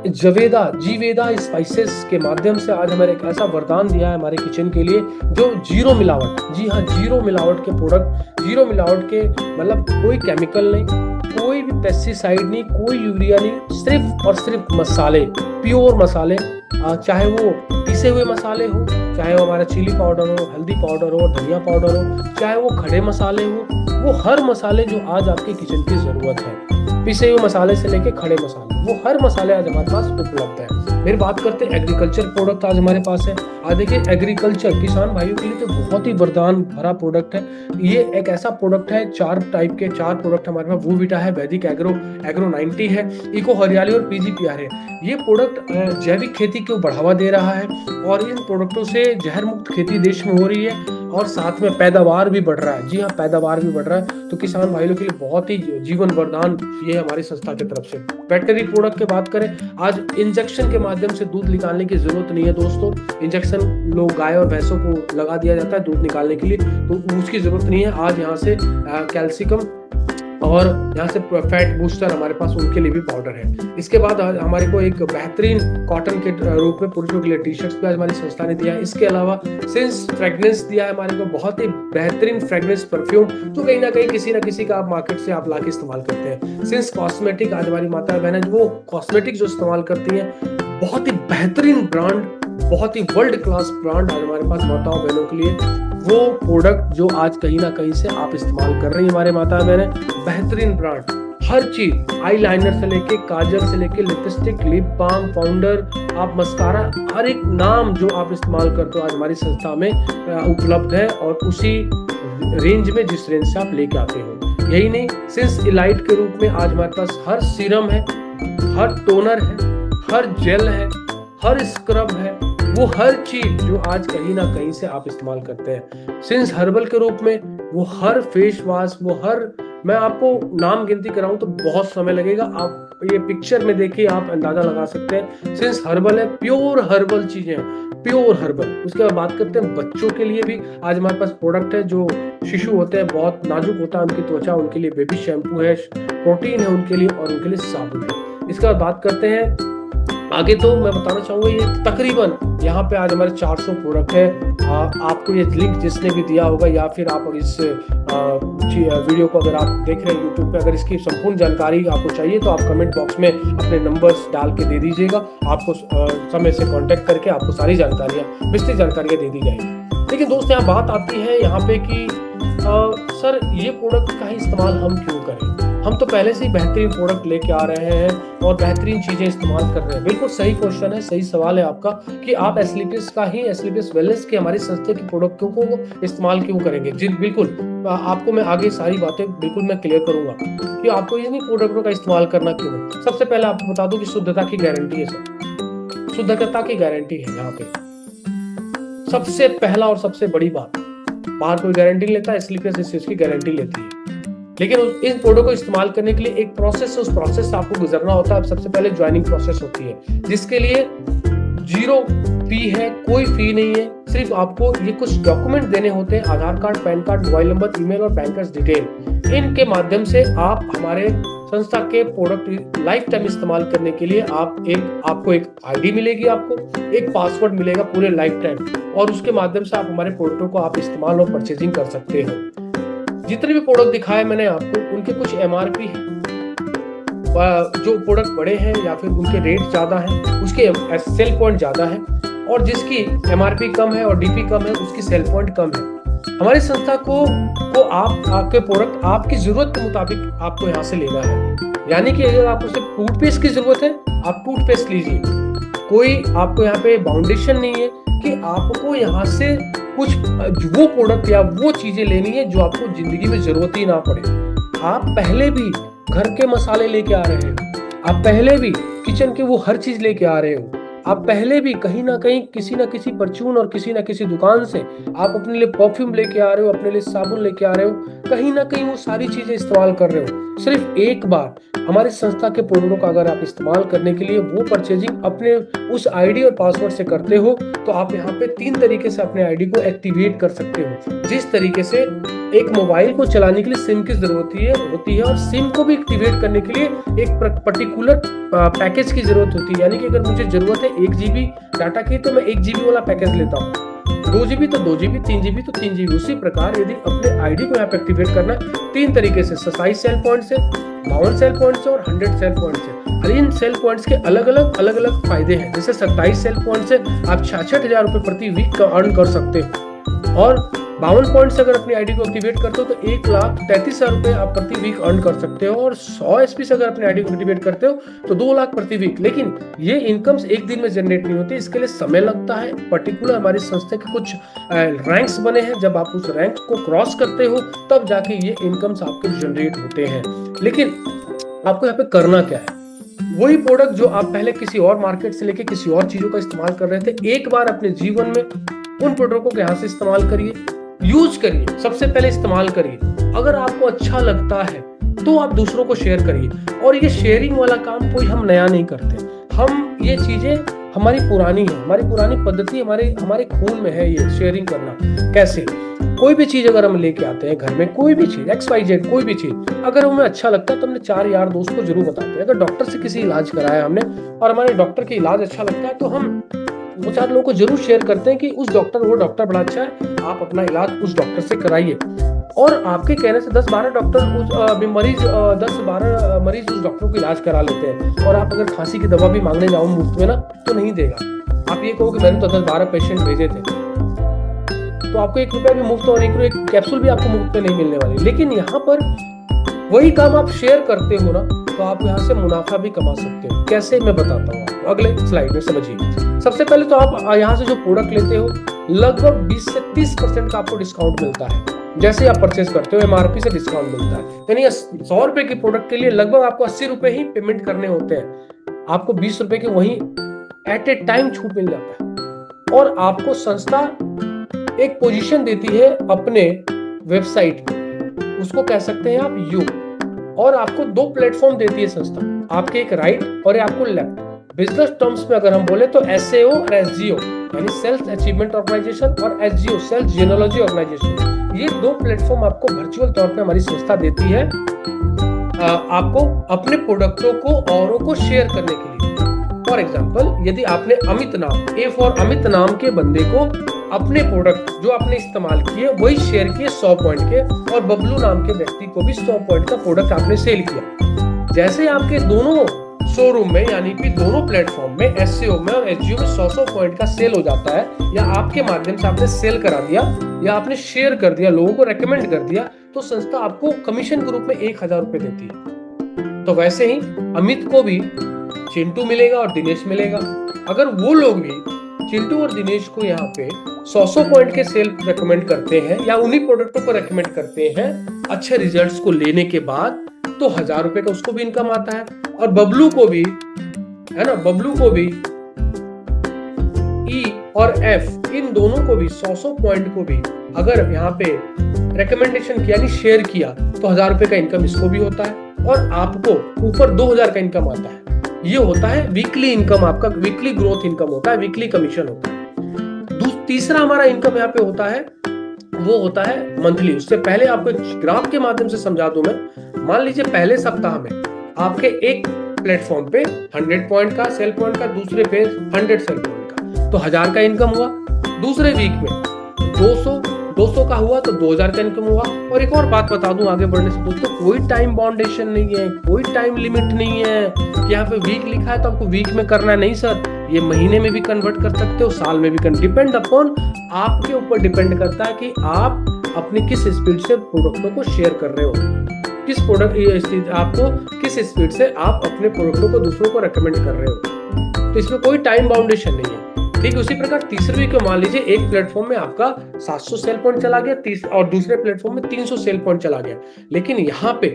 जीवेदा स्पाइसेस के माध्यम से आज हमारे एक ऐसा वरदान दिया है हमारे किचन के लिए जो जीरो मिलावट, जी हाँ, जीरो मिलावट के प्रोडक्ट, जीरो मिलावट के मतलब कोई केमिकल नहीं, कोई भी पेस्टिसाइड नहीं, कोई यूरिया नहीं, सिर्फ और सिर्फ मसाले, प्योर मसाले, चाहे वो पीसे हुए मसाले हो, चाहे वो हमारा चिली पाउडर हो, हल्दी पाउडर हो, धनिया पाउडर हो, चाहे वो खड़े मसाले हो, वो हर मसाले जो आज आपके किचन की जरूरत है, पिसे हुए मसाले से लेके खड़े मसाले, वो हर मसाले आज हमारे पास उपलब्ध है। फिर बात करते हैं एग्रीकल्चर प्रोडक्ट आज हमारे पास है। आज देखिए एग्रीकल्चर किसान भाइयों के लिए तो बहुत ही वरदान भरा प्रोडक्ट है। ये एक ऐसा प्रोडक्ट है, 4 प्रोडक्ट हमारे पास, वूविटा है, वैदिक एग्रो 90 है, इको हरियाली और पीजीपीआर है। ये प्रोडक्ट जैविक खेती को बढ़ावा दे रहा है और इन प्रोडक्टों से जहर मुक्त खेती देश में हो रही है और साथ में पैदावार भी बढ़ रहा है। जी हाँ, पैदावार भी बढ़ रहा है। तो किसान भाइयों के लिए बहुत ही जीवन वरदान ये हमारी संस्था की तरफ से। वेटनरी प्रोडक्ट की बात करें, आज इंजेक्शन के माध्यम से दूध निकालने की जरूरत नहीं है दोस्तों। इंजेक्शन लोग गाय और भैंसों को लगा दिया जाता है दूध निकालने के लिए, तो उसकी जरूरत नहीं है। आज यहाँ से कैल्शियम और यहाँ से फैट बूस्टर हमारे पास उनके लिए भी पाउडर है। इसके बाद हमारे को एक बेहतरीन कॉटन के रूप में पुरुषों के लिए टी शर्ट्स भी हमारी संस्था ने दिया है। इसके अलावा सिंस फ्रेग्रेंस दिया है हमारे को, बहुत ही बेहतरीन फ्रेग्रेंस परफ्यूम, तो कहीं ना कहीं किसी ना किसी का आप मार्केट से आप लाके इस्तेमाल करते हैं। सिंस कॉस्मेटिक, आज हमारी माता बहन वो कॉस्मेटिक जो इस्तेमाल करती है, बहुत ही बेहतरीन ब्रांड, बहुत ही वर्ल्ड क्लास ब्रांड आज हमारे पास माताओं बहनों के लिए, वो प्रोडक्ट जो आज कहीं ना कहीं से आप इस्तेमाल कर रही है हमारे माता बहनें, बेहतरीन ब्रांड, हर चीज, आई लाइनर से लेके काजल से लेके लिपस्टिक, लिप बाम, पाउडर, आप मस्कारा, हर एक नाम जो आप इस्तेमाल करते हो आज हमारी संस्था में उपलब्ध है और उसी रेंज में जिस रेंज से आप लेके आते हो। यही नहीं, सिंस इलाइट के रूप में आज हमारे पास हर सीरम है, हर टोनर है, हर जेल है, हर स्क्रब है, वो हर चीज जो आज कहीं ना कहीं से आप इस्तेमाल करते हैं। सिंस हर्बल के रूप में वो हर फेस वॉश, वो हर, मैं आपको नाम गिनती कराऊं तो बहुत समय लगेगा, आप ये पिक्चर में देखिए आप अंदाजा लगा सकते हैं। सिंस हर्बल है, प्योर हर्बल चीजें, प्योर हर्बल। उसके बाद बात करते हैं बच्चों के लिए भी आज हमारे पास प्रोडक्ट है। जो शिशु होते हैं, बहुत नाजुक होता है उनकी त्वचा, उनके लिए बेबी शैम्पू है, प्रोटीन है उनके लिए और उनके लिए साबुन है। इसके बाद बात करते हैं आगे तो मैं बताना चाहूंगा ये तकरीबन यहाँ पे आज हमारे 400 प्रोडक्ट है। आपको ये लिंक जिसने भी दिया होगा या फिर आप इस वीडियो को अगर आप देख रहे हैं यूट्यूब पे, अगर इसकी संपूर्ण जानकारी आपको चाहिए तो आप कमेंट बॉक्स में अपने नंबर्स डाल के दे दीजिएगा। आपको समय से कांटेक्ट करके आपको सारी जानकारियाँ, विस्तृत जानकारियाँ दे दी जाएगी। लेकिन दोस्त यहाँ बात आती है यहाँ पे कि सर ये प्रोडक्ट का ही इस्तेमाल हम क्यों करें? हम तो पहले से ही बेहतरीन प्रोडक्ट लेके आ रहे हैं और बेहतरीन चीजें इस्तेमाल कर रहे हैं। बिल्कुल सही क्वेश्चन है, सही सवाल है आपका कि आप एस्क्लेपियस का ही, एस्क्लेपियस वेलनेस के हमारी संस्था की प्रोडक्टों को इस्तेमाल क्यों करेंगे। जी बिल्कुल, आपको मैं आगे सारी बातें बिल्कुल मैं क्लियर करूंगा कि आपको इन्हीं प्रोडक्टों का इस्तेमाल करना क्यों है। सबसे पहले आपको बता दूं कि शुद्धता की गारंटी है सर, शुद्धता की गारंटी है यहाँ पे। सबसे पहला और सबसे बड़ी बात, बाहर कोई गारंटी लेता है, एस्क्लेपियस इस चीज की गारंटी लेती है। लेकिन इन प्रोडक्ट को इस्तेमाल करने के लिए एक प्रोसेस है, उस प्रोसेस से आपको गुजरना होता है। सबसे पहले ज्वाइनिंग प्रोसेस होती है, जिसके लिए 0 फी है, कोई फी नहीं है। सिर्फ आपको ये कुछ डॉक्यूमेंट देने होते हैं, Aadhaar card, PAN card, mobile number, email और बैंकर्स डिटेल। इनके माध्यम से आप हमारे संस्था के प्रोडक्ट लाइफ टाइम इस्तेमाल करने के लिए आपको एक आईडी मिलेगी, आपको एक पासवर्ड मिलेगा पूरे लाइफ टाइम, और उसके माध्यम से आप हमारे प्रोडक्टों को आप इस्तेमाल और परचेजिंग कर सकते हो। जितने भी प्रोडक्ट दिखाए मैंने आपको, उनके कुछ एमआरपी है। जो प्रोडक्ट बड़े हैं या फिर उनके रेट ज्यादा है, उसके सेल पॉइंट ज्यादा है, और जिसकी एमआरपी कम है और डीपी कम है, उसकी सेल पॉइंट कम है। हमारी संस्था को आपके प्रोडक्ट आपकी जरूरत के मुताबिक आपको यहाँ से लेना है। यानी कि अगर आपको सिर्फ टूथपेस्ट की जरूरत है, आप टूथपेस्ट लीजिए। कोई आपको यहाँ पे बाउंडेशन नहीं है कि आपको यहाँ से कुछ वो प्रोडक्ट या वो चीजें लेनी है जो आपको जिंदगी में जरूरत ही ना पड़े। आप पहले भी घर के मसाले लेके आ रहे हो, आप पहले भी किचन के वो हर चीज लेके आ रहे हो, आप पहले भी कहीं ना कहीं किसी ना किसी परचून और किसी ना किसी दुकान से आप अपने लिए परफ्यूम लेके आ रहे हो, अपने लिए साबुन लेके आ रहे हो, कहीं ना कहीं वो सारी चीजें इस्तेमाल कर रहे हो। सिर्फ एक बार हमारी संस्था के प्रोडक्टों का अगर आप इस्तेमाल करने के लिए वो परचेजिंग अपने उस आईडी और पासवर्ड से करते हो, तो आप यहाँ पे 3 तरीके से अपने आईडी को एक्टिवेट कर सकते हो। जिस तरीके से एक मोबाइल को चलाने के लिए सिम की जरूरत होती है और सिम को भी एक्टिवेट करने के लिए एक पर्टिकुलर पैकेज की जरूरत होती है। यानी कि अगर मुझे जरूरत है 1 GB डाटा की, तो मैं 1 GB वाला पैकेज लेता हूँ, 2 GB तो 2 GB, 3 GB तो 3 GB। उसी प्रकार यदि अपने आईडी को यहाँ पे एक्टिवेट करना है 3 तरीके से, 27 सेल पॉइंट से, 52 सेल पॉइंट से और 100 सेल पॉइंट से। इन सेल पॉइंट्स के अलग अलग फायदे हैं। जैसे 27 सेल पॉइंट से आप 66,000 रुपए प्रति वीक का अर्न कर सकते हो, और 52 पॉइंट से अगर अपनी आईडी को एक्टिवेट करते हो तो 1,33,000 रुपए आप प्रति वीक अर्न कर सकते हो, और 100 SP से अगर अपनी आईडी को एक्टिवेट करते हो तो 2 लाख प्रति वीक। लेकिन ये इनकम्स एक दिन में जनरेट नहीं होती, इसके लिए समय लगता है। पर्टिकुलर हमारी संस्था के कुछ रैंक्स बने हैं, जब आप उस रैंक को क्रॉस करते हो तब जाके ये इनकम्स आपके जनरेट होते हैं। लेकिन आपको यहाँ पे करना क्या है, वही प्रोडक्ट जो आप पहले किसी और मार्केट से लेके किसी और चीजों का इस्तेमाल कर रहे थे, एक बार अपने जीवन में उन प्रोडक्टों को यहाँ से इस्तेमाल करिए, यूज करिए। सबसे पहले इस्तेमाल करिए, अगर आपको अच्छा लगता है तो आप दूसरों को शेयर करिए। और ये शेयरिंग वाला काम कोई हम नया नहीं करते, हम ये चीजें हमारी पुरानी है, हमारी पुरानी पद्धति, हमारे खून में है ये शेयरिंग करना। कैसे? कोई भी चीज अगर हम लेके आते हैं घर में, कोई भी चीज XYZ कोई भी चीज अगर हमें अच्छा लगता है तो हमने 4 यार दोस्त को जरूर बताते हैं। अगर डॉक्टर से किसी इलाज कराया हमने और हमारे डॉक्टर का इलाज अच्छा लगता है तो हम 2-4 लोगों को जरूर शेयर करते हैं कि वो डॉक्टर बड़ा अच्छा है, आप अपना इलाज उस डॉक्टर से कराइए। और आपके कहने से 10-12 डॉक्टर उस मरीज 10-12 मरीज उस डॉक्टर को इलाज करा लेते हैं। और आप अगर खांसी की दवा भी मांगने जाओ मुफ्त में ना, तो नहीं देगा। आप ये कहो कि मैंने तो 10-12 पेशेंट भेजे थे, तो आपको 1 रुपया भी मुफ्त और 1 कैप्सूल भी आपको मुफ्त में नहीं मिलने वाली। लेकिन यहाँ पर वही काम आप शेयर करते हो ना, तो आप यहाँ से मुनाफा भी कमा सकते हो। कैसे, मैं बताता हूँ आपको अगले स्लाइड में, समझिए। सबसे पहले तो आप यहाँ से जो प्रोडक्ट लेते हो लगभग 20 से 30% का आपको डिस्काउंट मिलता है। जैसे आप परचेज करते हो MRP से डिस्काउंट मिलता है, यानी 100 रुपए के प्रोडक्ट के लिए लगभग आपको 80 रुपए ही पेमेंट करने होते हैं। आपको 20 रुपए के वहीं एट ए टाइम छूट मिल जाता है। और आपको संस्था एक पोजीशन देती है अपने वेबसाइट पे, उसको कह सकते हैं आप यू। और आपको 2 प्लेटफॉर्म देती है संस्था, आपके एक राइट और आपको लेफ्ट। बिजनेस टर्म्स में अगर हम बोले तो SAO और SGO यानी सेल्फ अचीवमेंट ऑर्गेनाइजेशन, और SGO सेल्फ जेनोलॉजी ऑर्गेनाइजेशन। ये 2 प्लेटफॉर्म आपको वर्चुअल तौर पे हमारी संस्था देती है आपको अपने प्रोडक्टों को औरों को शेयर करने के लिए। फॉर एग्जाम्पल यदि आपने अमित नाम, ए फॉर अमित नाम के बंदे को अपने प्रोडक्ट जो आपने इस्तेमाल किए वही शेयर किए 100 पॉइंट के, और बबलू नाम के व्यक्ति को भी 100 पॉइंट का प्रोडक्ट आपने सेल किया। जैसे आपके दोनों शोरूम में यानी कि दोनों प्लेटफॉर्म में एसईओ में और एसजीओ में 100 पॉइंट का सेल हो जाता है, या आपके माध्यम से आपने सेल करा दिया या आपने शेयर कर दिया, लोगों को रेकमेंड कर दिया, तो संस्था आपको कमीशन के रूप में 1000 रुपए देती है। तो वैसे ही अमित को भी चिंटू मिलेगा और दिनेश मिलेगा। अगर वो लोग भी चिंटू और दिनेश को यहाँ पे 100 पॉइंट के सेल रेकमेंड करते हैं या उन्हीं प्रोडक्टों को रेकमेंड करते हैं अच्छे रिजल्ट्स को लेने के बाद, तो 1000 रुपए का उसको भी इनकम आता है। और बबलू को भी, है ना, बबलू को भी ई और एफ इन दोनों को भी 100 पॉइंट को भी अगर यहाँ पे रेकमेंडेशन किया यानी शेयर किया तो 1000 रुपए का इनकम इसको भी होता है, और आपको ऊपर 2000 का इनकम आता है। ये होता है वीकली इनकम, आपका वीकली ग्रोथ इनकम होता है, वीकली कमीशन होता है। तीसरा हमारा इनकम यहाँ पे होता है, वो होता है मंथली। उससे पहले आपको ग्राफ के माध्यम से समझा दूं मैं। मान लीजिए पहले सप्ताह में आपके एक प्लेटफॉर्म पे 100 पॉइंट का सेल पॉइंट का, दूसरे पे 100 सेल पॉइंट का, तो 1000 का इनकम हुआ। दूसरे वीक में 200 का हुआ तो 2000 का इनकम हुआ। और एक और बात बता दूं आगे बढ़ने से दोस्तों, कोई टाइम बाउंडेशन नहीं है, कोई टाइम लिमिट नहीं है कि यहाँ पे वीक लिखा है तो आपको वीक में करना है। नहीं सर, ये महीने में भी कन्वर्ट कर सकते हो, साल में भी डिपेंड अपॉन, आपके ऊपर डिपेंड करता है कि आप अपनी किस स्पीड से प्रोडक्टों को शेयर कर रहे हो, किस प्रोडक्ट आपको किस स्पीड से आप अपने प्रोडक्टों को दूसरों को रेकमेंड कर रहे हो। तो इसमें कोई टाइम बाउंडेशन नहीं है। ठीक उसी प्रकार तीसरे वीक में मान लीजिए एक प्लेटफॉर्म में आपका 700 सेल पॉइंट चला गया और दूसरे प्लेटफॉर्म में 300 सेल पॉइंट चला गया। लेकिन यहाँ पे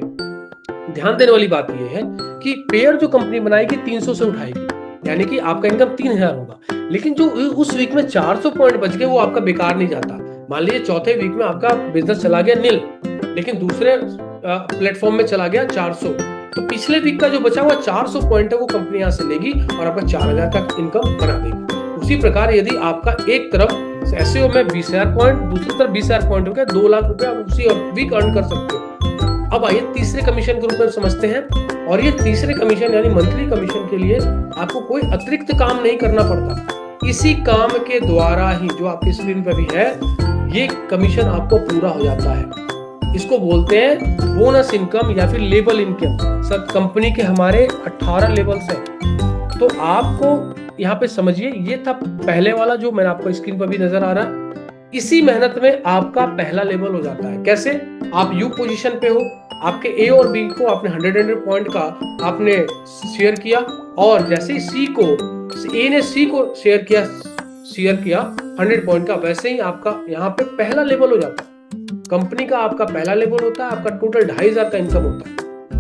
ध्यान देने वाली बात यह है कि पेयर जो कंपनी बनाएगी 300 से उठाएगी, यानी कि आपका इनकम 3000 होगा। लेकिन जो उस वीक में 400 पॉइंट बच गए वो आपका बेकार नहीं जाता। मान लीजिए चौथे वीक में आपका बिजनेस चला गया नील, लेकिन दूसरे प्लेटफॉर्म में चला गया 400, तो पिछले वीक का जो बचा हुआ 400 पॉइंट है वो कंपनी यहाँ से लेगी और आपका 4000 का इनकम बना देगी। उसी प्रकार यदि आपका एक तरफ एसईओ में 20000 पॉइंट, दूसरी तरफ 20000 पॉइंट हो गया, 2 लाख रुपए आप उसी वीक अर्न कर सकते हो। अब आइए तीसरे कमीशन के रूप में समझते हैं। और ये तीसरे कमीशन यानी मंथली कमीशन के लिए आपको कोई अतिरिक्त काम नहीं करना पड़ता। इसी काम के द्वारा ही जो आपकी स्क्रीन पर भी है ये कमीशन आपको पूरा हो जाता है। इसको बोलते हैं बोनस इनकम या फिर लेवल इनकम। सर कंपनी के हमारे 18 लेवल्स हैं, तो आपको यहाँ पे समझिए ये था पहले वाला जो मैंने आपको स्क्रीन पर भी नजर आ रहा है। इसी मेहनत में आपका पहला लेवल हो जाता है। कैसे? आप यू पोजीशन पे हो, आपके ए और बी को आपने 100 पॉइंट का आपने शेयर किया, और जैसे ही सी को ए ने सी को शेयर किया 100 पॉइंट का, वैसे ही आपका यहाँ पे पहला लेवल हो जाता है। कंपनी का आपका पहला लेवल होता है, आपका टोटल 2500 का इनकम होता है,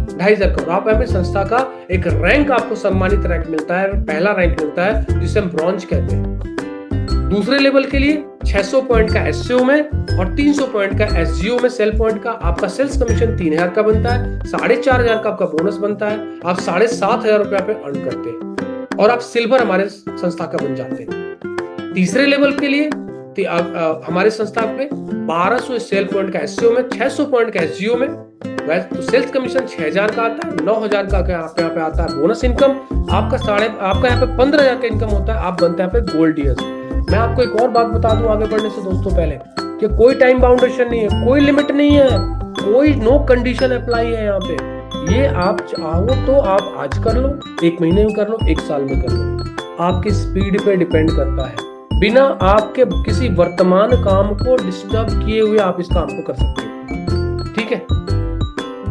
2500 का। और आप यहाँ पे संस्था का एक रैंक आपको सम्मानित रैंक मिलता है, पहला रैंक मिलता है जिसे हम ब्रॉन्ज कहते हैं। दूसरे लेवल के लिए 600 पॉइंट का एसईओ में और 300 पॉइंट का एसजीओ में सेल पॉइंट का आपका सेल्स कमीशन 3000 का बनता है, 4500 का आपका बोनस बनता है, आप 7500 रुपया पे अर्न करते हैं और आप सिल्वर हमारे संस्था का बन जाते हैं। तीसरे लेवल के लिए हमारे संस्था पे 1200 सेल पॉइंट का एसईओ में, 600 पॉइंट का एसजीओ में, तो सेल्स कमीशन 6000 का आता है, 9000 का यहाँ पे आता है बोनस इनकम, आपका यहाँ पे 15000 का इनकम होता है, आप बनते हैं यहाँ पे गोल्ड ईयर्स। मैं आपको एक और बात बता दूं आगे बढ़ने से दोस्तों पहले कि कोई टाइम बाउंडेशन नहीं है, कोई लिमिट नहीं है, कोई नो कंडीशन अप्लाई है यहाँ पे। ये आप चाहो तो आप आज कर लो, 1 महीने में कर लो, 1 साल में कर लो, आपकी स्पीड पे डिपेंड करता है। बिना आपके किसी वर्तमान काम को डिस्टर्ब किए हुए आप इस काम को कर सकते हो। ठीक है,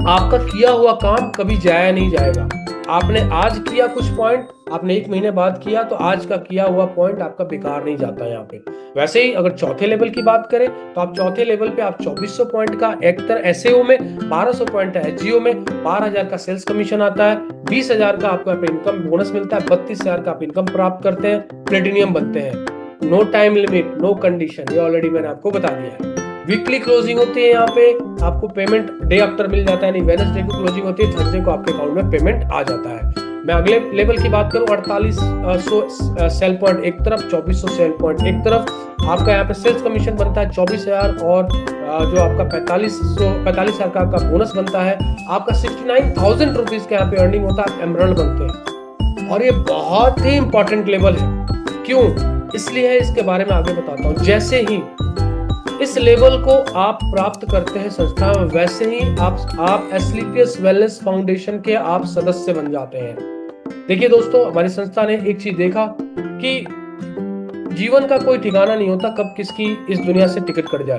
आपका किया हुआ काम कभी जाया नहीं जाएगा। आपने आज किया कुछ पॉइंट, आपने 1 महीने बाद किया तो आज का किया हुआ पॉइंट आपका बेकार नहीं जाता यहाँ पे। वैसे ही अगर चौथे लेवल की बात करें तो आप चौथे लेवल पे आप 2400 पॉइंट का एक तरह एसईओ में, 1200 पॉइंट है एसजीओ में, 12000 का सेल्स कमीशन आता है, 20000 का आपको इनकम बोनस मिलता है, 32000 का आप इनकम प्राप्त करते हैं, प्लेटिनियम बनते हैं। No time limit, no condition, ये ऑलरेडी मैंने आपको बता दिया है। वीकली क्लोजिंग होती है, यहाँ पे आपको पेमेंट डे आफ्टर मिल जाता है, नहीं वेडनेसडे को क्लोजिंग होती है, थर्सडे को आपके अकाउंट में पेमेंट आ जाता है। मैं अगले लेवल की बात करूं, 4800 सेल पॉइंट एक तरफ, 2400 सेल पॉइंट एक तरफ, आपका यहाँ पे सेल्स कमीशन बनता है 24000 और जो आपका 45,000 का बोनस बनता है, आपका 69,000 रुपीज का यहाँ पे अर्निंग होता है, आप एमरल्ड बनते हैं। और ये बहुत ही इंपॉर्टेंट लेवल है। क्यों? इसलिए है, इसके बारे में आगे बताता हूँ। जैसे ही इस लेवल को आप प्राप्त करते हैं संस्था में, वैसे ही आप एस्क्लेपियस वेलनेस फाउंडेशन के आप सदस्य बन जाते हैं। देखिए दोस्तों, हमारी संस्था ने एक चीज देखा कि जीवन का कोई ठिकाना नहीं होता कब किसकी इस दुनिया से टिकट कट जाए।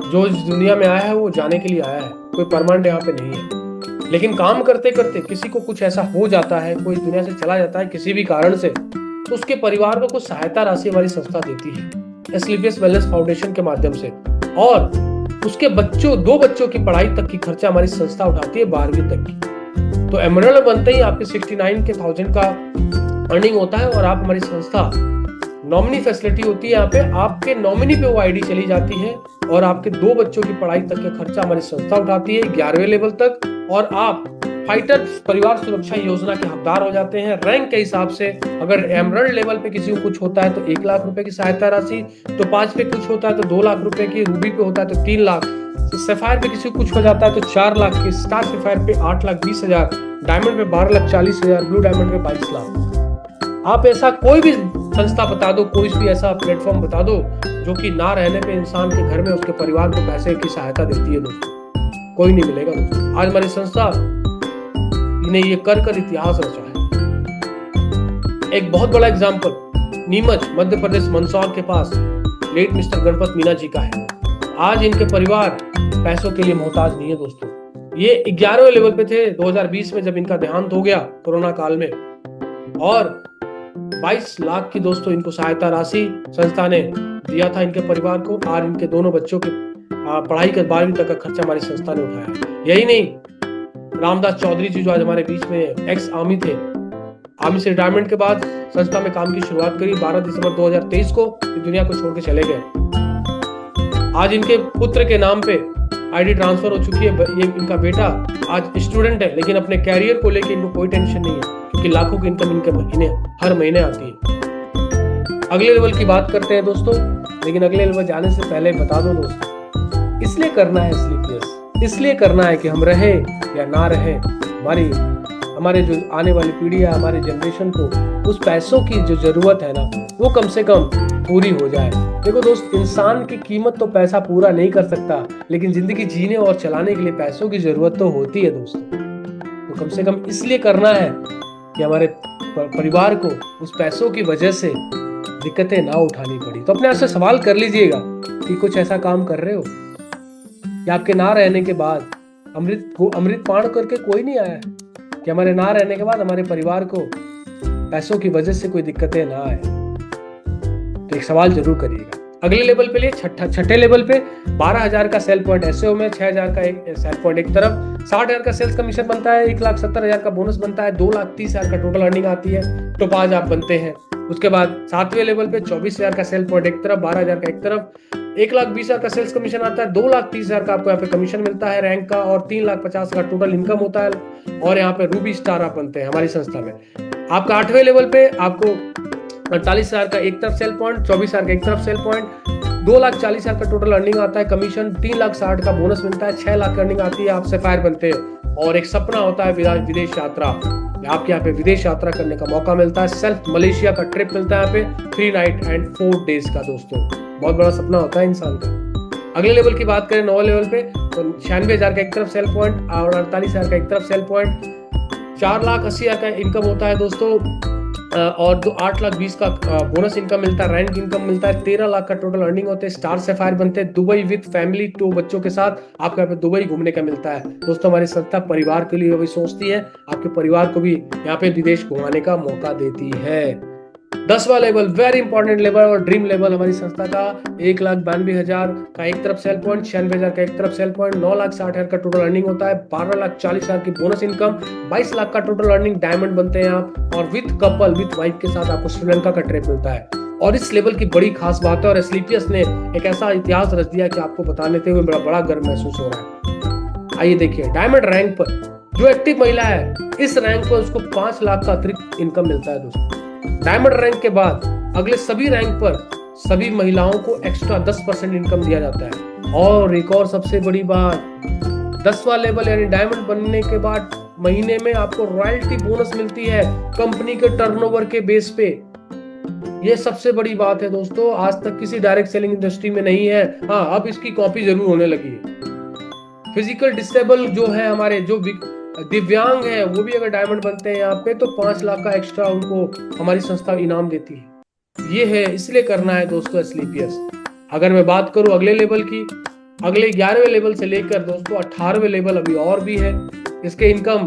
जो इस दुनिया में आया है वो जाने के लिए आया है, कोई परमानेंट यहाँ पे नहीं है। लेकिन काम करते करते किसी को कुछ ऐसा हो जाता है, कोई दुनिया से चला जाता है किसी भी कारण से, तो उसके परिवार को कुछ सहायता राशि हमारी संस्था देती है एस्क्लेपियस वेलनेस फाउंडेशन के माध्यम से। और उसके दो बच्चों की पढ़ाई तक की खर्चा हमारी संस्था उठाती है, 12वीं तक की। तो एमरल्ड बनते ही आपके 69,000 का अर्निंग होता है। और आप हमारी संस्था नॉमिनी फैसिलिटी होती है, यहाँ पे आपके नॉमिनी पे वो आईडी चली जाती है और आपके 2 बच्चों की पढ़ाई तक का खर्चा हमारी संस्था उठाती है 11वें लेवल तक। और आप फाइटर परिवार सुरक्षा योजना के हकदार हो जाते हैं। रैंक के हिसाब से अगर एमरल्ड लेवल पे किसी को कुछ होता है तो 1 लाख रुपए की सहायता राशि, तो 5 पे कुछ होता है तो 2 लाख रुपए की, रूबी पे होता है तो 3 लाख, सफायर पे किसी को कुछ हो जाता है तो 4 लाख की, स्टार सफायर पे 8,20,000, डायमंड पे 12,40,000, ब्लू डायमंड पे 22 लाख। आप ऐसा कोई भी संस्था बता दो, कोई भी ऐसा प्लेटफॉर्म बता दो जो कि ना रहने पे इंसान के घर में उसके परिवार को पैसे की सहायता देती है दोस्तों, कोई नहीं मिलेगा दोस्तों। आज हमारी संस्था ने ये कर इतिहास रचा है। एक बहुत बड़ा एग्जाम्पल नीमच मध्य प्रदेश मंदसौर के पास लेट मिस्टर गणपत मीना जी का है। आज इनके परिवार पैसों के लिए मोहताज नहीं है दोस्तों। ये 11वें लेवल पे थे 2020 में जब इनका देहांत हो गया कोरोना काल में, और 22 लाख की दोस्तों इनको सहायता राशि संस्था ने दिया था इनके परिवार को। आज इनके दोनों बच्चों की पढ़ाई का 12वीं तक का खर्चा हमारी संस्था ने उठाया। यही नहीं, रामदास चौधरी जी जो आज हमारे बीच में एक्स आर्मी थे, आर्मी से रिटायरमेंट के बाद संस्था में काम की शुरुआत करी 12 दिसंबर 2023 को, दुनिया को छोड़ के चले गए। आज इनके पुत्र के नाम पे आईडी ट्रांसफर हो चुकी है। ये इनका बेटा आज स्टूडेंट है, लेकिन अपने कैरियर को लेकर इनको कोई टेंशन नहीं है, क्योंकि लाखों की इनकम इनके हर महीने आती है। अगले लेवल की बात करते हैं दोस्तों, लेकिन अगले लेवल जाने से पहले बता दो दोस्तों, इसलिए करना है एस्क्लेपियस, इसलिए करना है कि हम रहे या ना रहे, हमारे जो आने वाली पीढ़ी है, हमारे जनरेशन को उस पैसों की जो जरूरत है ना, वो कम से कम पूरी हो जाए। देखो दोस्त, इंसान की कीमत तो पैसा पूरा नहीं कर सकता, लेकिन जिंदगी जीने और चलाने के लिए पैसों की जरूरत तो होती है दोस्तों। तो कम से कम इसलिए करना है कि हमारे परिवार को उस पैसों की वजह से दिक्कतें ना उठानी पड़ी। तो अपने आप से सवाल कर लीजिएगा कि कुछ ऐसा काम कर रहे हो या आपके ना रहने के बाद अमृत पान करके कोई नहीं आया है कि हमारे ना रहने के बाद हमारे परिवार को पैसों की वजह से कोई दिक्कतें ना आए। तो एक सवाल जरूर करिएगा। अगले लेवल पे लिए छठे लेवल पे 12,000 का सेल पॉइंट एसएओ में, 6,000 का एक सेल पॉइंट एक तरफ, 60,000 का सेल्स कमीशन बनता है, 1,70,000 का बोनस बनता है, 2,30,000 का टोटल अर्निंग आती है, टोपाज आप बनते हैं। उसके बाद 7वें लेवल पे 24,000 का सेल पॉइंट एक तरफ, 12,000 का एक तरफ, 1,20,000 का सेल्स कमीशन आता है, 2,30,000 का आपको यहाँ पे कमीशन मिलता है रैंक का, और 3,50,000 का टोटल इनकम होता है। और यहाँ पे रूबी स्टार आप बनते हैं हमारी संस्था में। आपका 8वें लेवल पे आपको 48,000 का एक तरफ सेल पॉइंट, 24,000 का एक तरफ सेल पॉइंट, 2,40,000 का टोटल अर्निंग आता है, कमीशन 3,60,000 का बोनस मिलता है, 6 लाख अर्निंग आती है, आप सफायर बनते हैं। और एक सपना होता है विदेश यात्रा, आपके यहाँ पे विदेश यात्रा करने का मौका मिलता है, सेल्फ मलेशिया का ट्रिप मिलता है यहाँ पे 3 नाइट एंड 4 डेज का दोस्तों। बहुत बड़ा सपना होता है इंसान का। अगले लेवल की बात करें 9वें लेवल पे तो 96,000 का एक तरफ सेल पॉइंट और 48,000 का एक तरफ सेल पॉइंट, 4,80,000 का इनकम होता है दोस्तों, और 8,20,000 का बोनस इनकम मिलता है, रैंक इनकम मिलता है, 13 लाख का टोटल अर्निंग होते हैं, स्टार सफायर बनते हैं, दुबई विद फैमिली 2 बच्चों के साथ आपको यहाँ पे दुबई घूमने का मिलता है दोस्तों। हमारी संस्था परिवार के लिए भी सोचती है, आपके परिवार को भी यहाँ पे विदेश घुमाने का मौका देती है। 10वां लेवल वेरी इंपॉर्टेंट लेवल और ड्रीम लेवल हमारी संस्था का 1,92,000 का एक तरफ सेल पॉइंट, 96,000 का एक तरफ सेल पॉइंट, 9,60,000 का टोटल अर्निंग होता है, 12,40,000 की बोनस इनकम, 22 लाख का टोटल अर्निंग, डायमंड बनते हैं आप, और विद कपल विद वाइफ के साथ आपको श्रीलंका का ट्रिप मिलता है। और इस लेवल की बड़ी खास बात है, और एस्क्लेपियस ने एक ऐसा इतिहास रच दिया कि आपको बताने हुए बड़ा गर्व महसूस हो रहा है। आइए देखिए, डायमंड रैंक पर जो एक्टिव महिला है, इस रैंक पर उसको 5 लाख का अतिरिक्त इनकम मिलता है दोस्तों। डायमंड रैंक के बाद अगले सभी रैंक पर सभी महिलाओं को एक्स्ट्रा 10% इनकम दिया जाता है। और एक और सबसे बड़ी बात, 10वां लेवल यानी डायमंड बनने के बाद महीने में आपको रॉयल्टी बोनस मिलती है कंपनी के टर्नओवर के बेस पे। ये सबसे बड़ी बात है दोस्तों, आज तक किसी डायरेक्ट सेलिंग इंडस्ट्री में नहीं है। हाँ, अब इसकी कॉपी जरूर होने लगी है। फिजिकल डिसेबल जो है, हमारे जो दिव्यांग है, वो भी अगर डायमंड बनते हैं यहाँ पे तो 5 लाख का एक्स्ट्रा उनको हमारी संस्था इनाम देती है। ये है, इसलिए करना है दोस्तों एसलीपीएस। अगर मैं बात करूं अगले लेवल की, अगले 11वें लेवल से लेकर दोस्तों 18वें लेवल अभी और भी है। इसके इनकम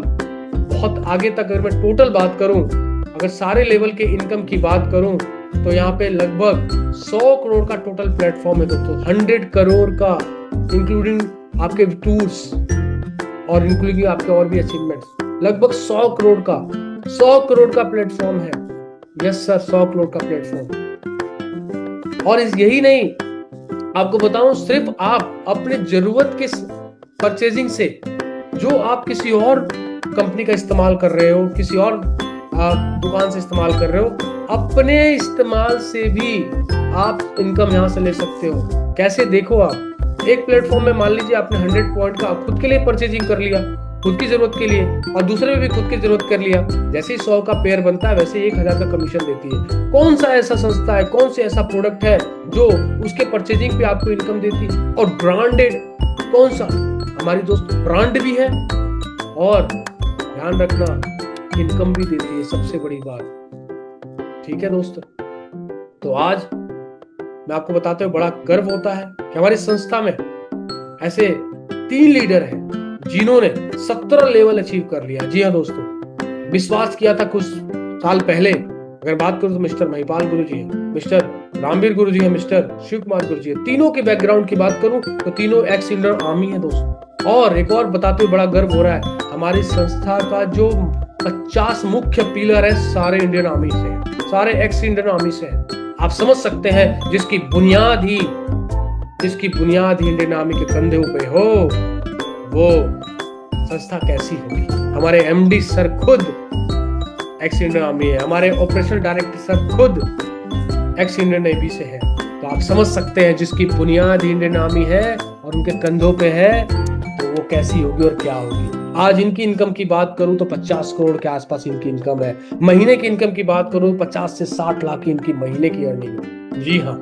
बहुत आगे तक, अगर मैं टोटल बात करूं, अगर सारे लेवल के इनकम की बात करूं तो यहाँ पे लगभग 100 करोड़ का टोटल प्लेटफॉर्म है दोस्तों। 100 करोड़ का, इंक्लूडिंग आपके टूर्स और इंक्लूडिंग आपके और भी अचीवमेंट्स, लगभग 100 करोड़ का प्लेटफॉर्म है। यस सर, 100 करोड़ का प्लेटफॉर्म। और यही नहीं, आपको बताऊं, सिर्फ आप अपने जरूरत के परचेजिंग से, जो आप किसी और कंपनी का इस्तेमाल कर रहे हो, किसी और दुकान से इस्तेमाल कर रहे हो, अपने इस्तेमाल से भी आप इनकम यहां से ले सकते हो। कैसे, देखो आप एक प्लेटफॉर्म में मान लीजिए आपने 100 पॉइंट का खुद के लिए परचेजिंग कर लिया, खुद की जरूरत के लिए, और दूसरे में भी खुद की जरूरत कर लिया। जैसे ही 100 का पेयर बनता है वैसे 1000 का कमीशन देती है। कौन सा ऐसा संस्था है, कौन सा ऐसा प्रोडक्ट है जो उसके परचेजिंग पे आपको इनकम देती है? और ब्रांडेड कौन सा? हमारी दोस्त ब्रांड भी है और ध्यान रखना इनकम भी देती है, सबसे बड़ी बात। ठीक है दोस्तों, तो आज मैं आपको बताते हुए बड़ा गर्व होता है कि हमारी संस्था में ऐसे 3 लीडर हैं जिन्होंने 17 लेवल अचीव कर लिया। जी हाँ दोस्तों, विश्वास किया था कुछ साल पहले। अगर बात करूं तो मिस्टर महिपाल गुरु जी है, मिस्टर रामवीर गुरु जी है, मिस्टर शिव कुमार गुरु जी है। तीनों के बैकग्राउंड की बात करूं तो तीनों एक्स इंडियन आर्मी है दोस्तों। और एक और बताते हुए बड़ा गर्व हो रहा है, हमारी संस्था का जो 50 मुख्य पिलर है सारे इंडियन आर्मी से है, सारे एक्स इंडियन आर्मी से है। आप समझ सकते हैं जिसकी बुनियाद ही इंडियन आर्मी के कंधे पे हो, वो संस्था कैसी होगी। हमारे एमडी सर खुद एक्स इंडियन आर्मी है, हमारे ऑपरेशनल डायरेक्टर सर खुद एक्स इंडियन नेवी से है। तो आप समझ सकते हैं जिसकी बुनियाद ही इंडियन आर्मी है और उनके कंधों पे है, तो वो कैसी होगी और क्या होगी। आज इनकी इनकम की बात करूं तो 50 करोड़ के आसपास इनकी इनकम है। महीने की इनकम की बात करूं 50 से 60 लाख की इनकी महीने की अर्निंग है। जी हाँ,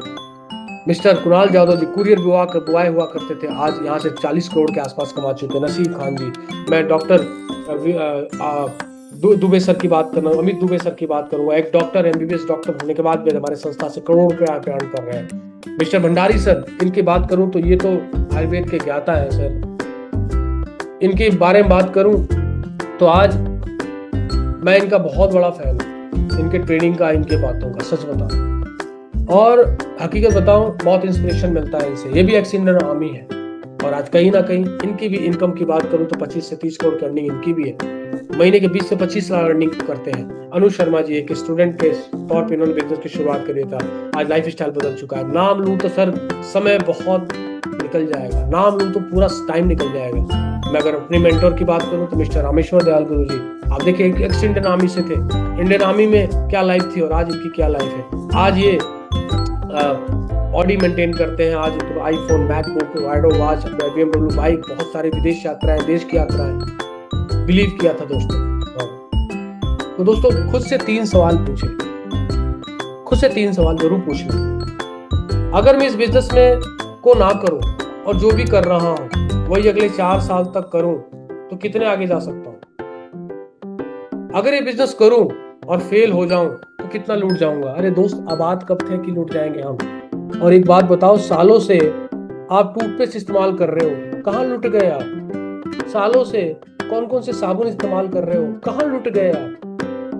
mister Kunal Yadav ji courier boy हुआ करते थे, आज यहाँ से 40 करोड़ के आसपास कमा चुके। नसीब खान जी, मैं डॉक्टर दुबे सर की बात करना, अमित दुबे सर की बात करूँ, एक डॉक्टर एमबीबीएस डॉक्टर होने के बाद भी हमारे संस्था से करोड़ रुपए अर्न कर रहे हैं। मिस्टर भंडारी सर, इनकी बात करूं तो ये तो आयुर्वेद के ज्ञाता है सर। इनके बारे में बात करूं तो आज मैं इनका बहुत बड़ा फैन हूं, इनके ट्रेनिंग का, इनके बातों का, सच बताऊं और हकीकत बताऊं, बहुत इंस्पिरेशन मिलता है इनसे। ये भी एक्स इंडियन आर्मी है और आज कहीं ना कहीं इनकी भी इनकम की बात करूं तो 25 से 30 करोड़ की अर्निंग इनकी भी है। महीने के 20 से 25 लाख अर्निंग करते हैं। अनु शर्मा जी एक स्टूडेंट के तौर पे इन्होंने बिजनेस की शुरुआत करी था, आज लाइफ स्टाइल बदल चुका है। नाम लूं तो सर समय बहुत निकल जाएगा, नाम लूं तो पूरा टाइम निकल जाएगा। मैं अगर अपने मेंटोर की बात करूं तो मिस्टर रामेश्वर दयाल गुरु जी, आप देखिए एक्स इंडियन आर्मी से थे, इंडियन आर्मी में क्या लाइफ थी और आज इनकी क्या लाइफ है। आज ये ऑडी मेंटेन करते हैं, आज iPhone, MacBook, Rado watch, BMW bike, बहुत सारी विदेश यात्राएं, देश की यात्राएं। बिलीव किया था दोस्तों। तो दोस्तों खुद से 3 सवाल पूछे, खुद से 3 सवाल जरूर पूछना। अगर मैं इस बिजनेस में को ना करूं और जो भी कर रहा हूं वही अगले 4 साल तक करूं तो कितने आगे जा सकता हूं। अगर ये बिजनेस करूं और फेल हो जाऊं तो कितना लूट जाऊंगा। अरे दोस्त, आबाद कब थे कि लूट जाएंगे हम। और एक बात बताओ, सालों से आप टूथपेस्ट इस्तेमाल कर रहे हो, कहाँ लुट गए आप। सालों से कौन कौन से साबुन इस्तेमाल कर रहे हो, कहाँ लुट गए आप,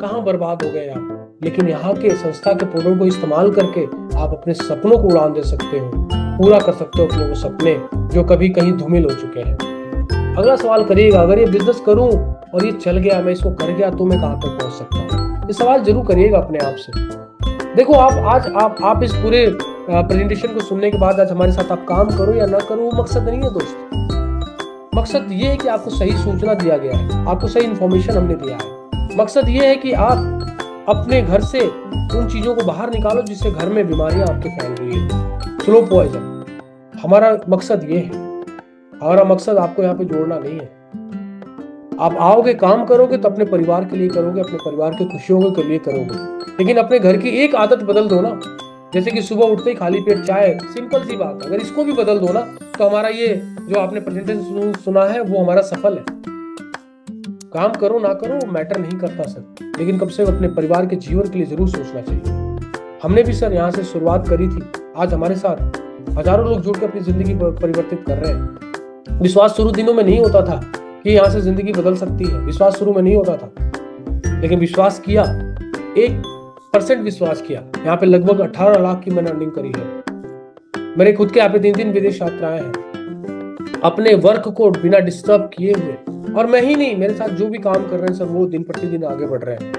कहाँ बर्बाद हो गए आप। लेकिन यहाँ के संस्था के प्रोडक्ट को इस्तेमाल करके आप अपने सपनों को उड़ान दे सकते हो, पूरा कर सकते हो अपने वो सपने जो कभी कहीं धूमिल हो चुके हैं। अगला सवाल करिएगा, अगर ये बिजनेस करूं और ये चल गया, मैं इसको कर गया, तो मैं कहाँ तक पहुंच सकता हूँ। ये सवाल जरूर करिएगा अपने आप से। देखो आप इस पूरे प्रेजेंटेशन को सुनने के बाद आज हमारे साथ आप काम करो या ना करो, वो मकसद नहीं है दोस्त। मकसद ये है कि आपको सही सूचना दिया गया है, आपको सही इंफॉर्मेशन हमने दिया है। मकसद ये है कि आप अपने घर से उन चीजों को बाहर निकालो जिससे घर में बीमारियां आपके फैल रही है, स्लो पॉइजन। हमारा मकसद ये है, हमारा मकसद आपको यहाँ पे जोड़ना नहीं है। आप आओगे, काम करोगे तो अपने परिवार के लिए करोगे, अपने परिवार की खुशियों के लिए करोगे। लेकिन अपने घर की एक आदत बदल दो ना, जैसे कि सुबह उठते ही खाली पेट चाय, सिंपल सी बात, अगर इसको भी बदल दो ना, तो हमारा ये जो आपने प्रेजेंटेशन सुना है वो हमारा सफल है। काम करो ना करो मैटर नहीं करता सर, लेकिन कम से कम अपने परिवार के जीवन के लिए जरूर सोचना चाहिए। हमने भी सर यहाँ से शुरुआत करी थी, आज हमारे साथ हजारों लोग जुड़ के अपनी जिंदगी परिवर्तित कर रहे हैं। विश्वास शुरू दिनों में नहीं होता था कि यहाँ से जिंदगी बदल सकती है, विश्वास शुरू में नहीं होता था, लेकिन विश्वास किया, 1% विश्वास किया। यहाँ पे लगभग 18 लाख की मैंने अर्निंग करी है। मेरे खुद के यहाँ पे 3 विदेश यात्राएं हैं, अपने वर्क को बिना डिस्टर्ब किए हुए। और मैं ही नहीं, मेरे साथ जो भी काम कर रहे हैं सर, वो दिन प्रतिदिन आगे बढ़ रहे हैं।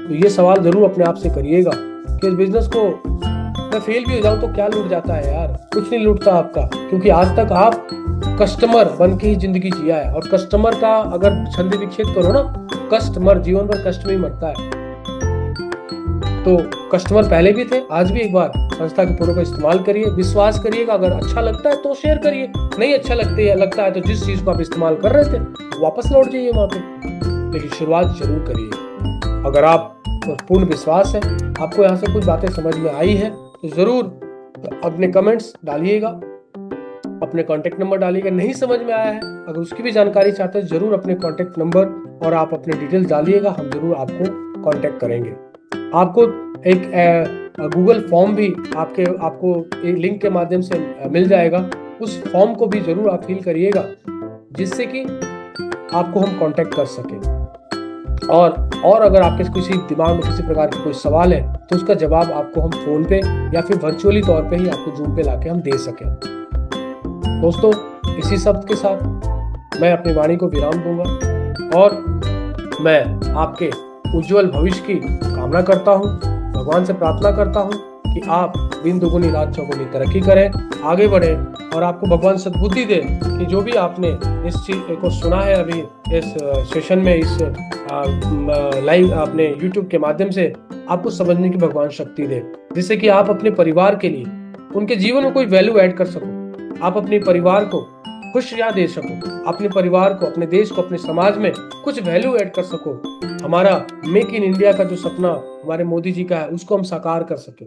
तो ये सवाल जरूर अपने आप से करिएगा कि इस बिजनेस को मैं फेल भी हो जाऊं तो क्या लूट जाता है यार? कुछ नहीं लूटता आपका, क्योंकि आज तक आप कस्टमर बन के ही जिंदगी जिया है। और कस्टमर का अगर छंद विक्षेप करो ना, कस्टमर जीवन भर कष्ट में ही मरता है। तो कस्टमर पहले भी थे, आज भी। एक बार संस्था के प्रोडक्ट का इस्तेमाल करिए, विश्वास करिएगा। अगर अच्छा लगता है तो शेयर करिए, नहीं अच्छा लगता है तो जिस चीज को आप इस्तेमाल कर रहे थे वापस लौट जाइए वहां पे, लेकिन शुरुआत जरूर करिए। अगर आप पूर्ण विश्वास है, आपको यहाँ से कुछ बातें समझ में आई है, तो जरूर अपने कमेंट्स डालिएगा, अपने कॉन्टेक्ट नंबर डालिएगा। नहीं समझ में आया है, अगर उसकी भी जानकारी चाहते हैं, जरूर अपने कॉन्टेक्ट नंबर और आप अपने डिटेल्स डालिएगा, हम जरूर आपको कॉन्टेक्ट करेंगे। आपको एक गूगल फॉर्म भी आपको एक लिंक के माध्यम से मिल जाएगा, उस फॉर्म को भी जरूर आप फिल करिएगा, जिससे कि आपको हम कांटेक्ट कर सकें। और अगर आपके किसी दिमाग में किसी प्रकार की कोई सवाल है तो उसका जवाब आपको हम फोन पे या फिर वर्चुअली तौर पे ही आपको जूम पे लाके हम दे सकें। दोस्तों, इसी शब्द के साथ मैं अपनी वाणी को विराम दूंगा और मैं आपके उज्जवल भविष्य की कामना करता हूं। भगवान से प्रार्थना करता हूं कि आप दिन दुगुनी रात चौगुनी तरक्की करें, आगे बढ़े, और आपको भगवान सद्बुद्धि दे कि जो भी आपने इस चीज को सुना है अभी इस सेशन में, इस लाइव अपने YouTube के माध्यम से, आपको समझने की भगवान शक्ति दे, जिससे कि आप अपने परिवार के लिए उनके जीवन में कोई वैल्यू ऐड कर सको, आप अपने परिवार को खुशियां दे सको, अपने परिवार को, अपने देश को, अपने समाज में कुछ वैल्यू ऐड कर सको। हमारा मेक इन इंडिया का जो सपना हमारे मोदी जी का है, उसको हम साकार कर सके।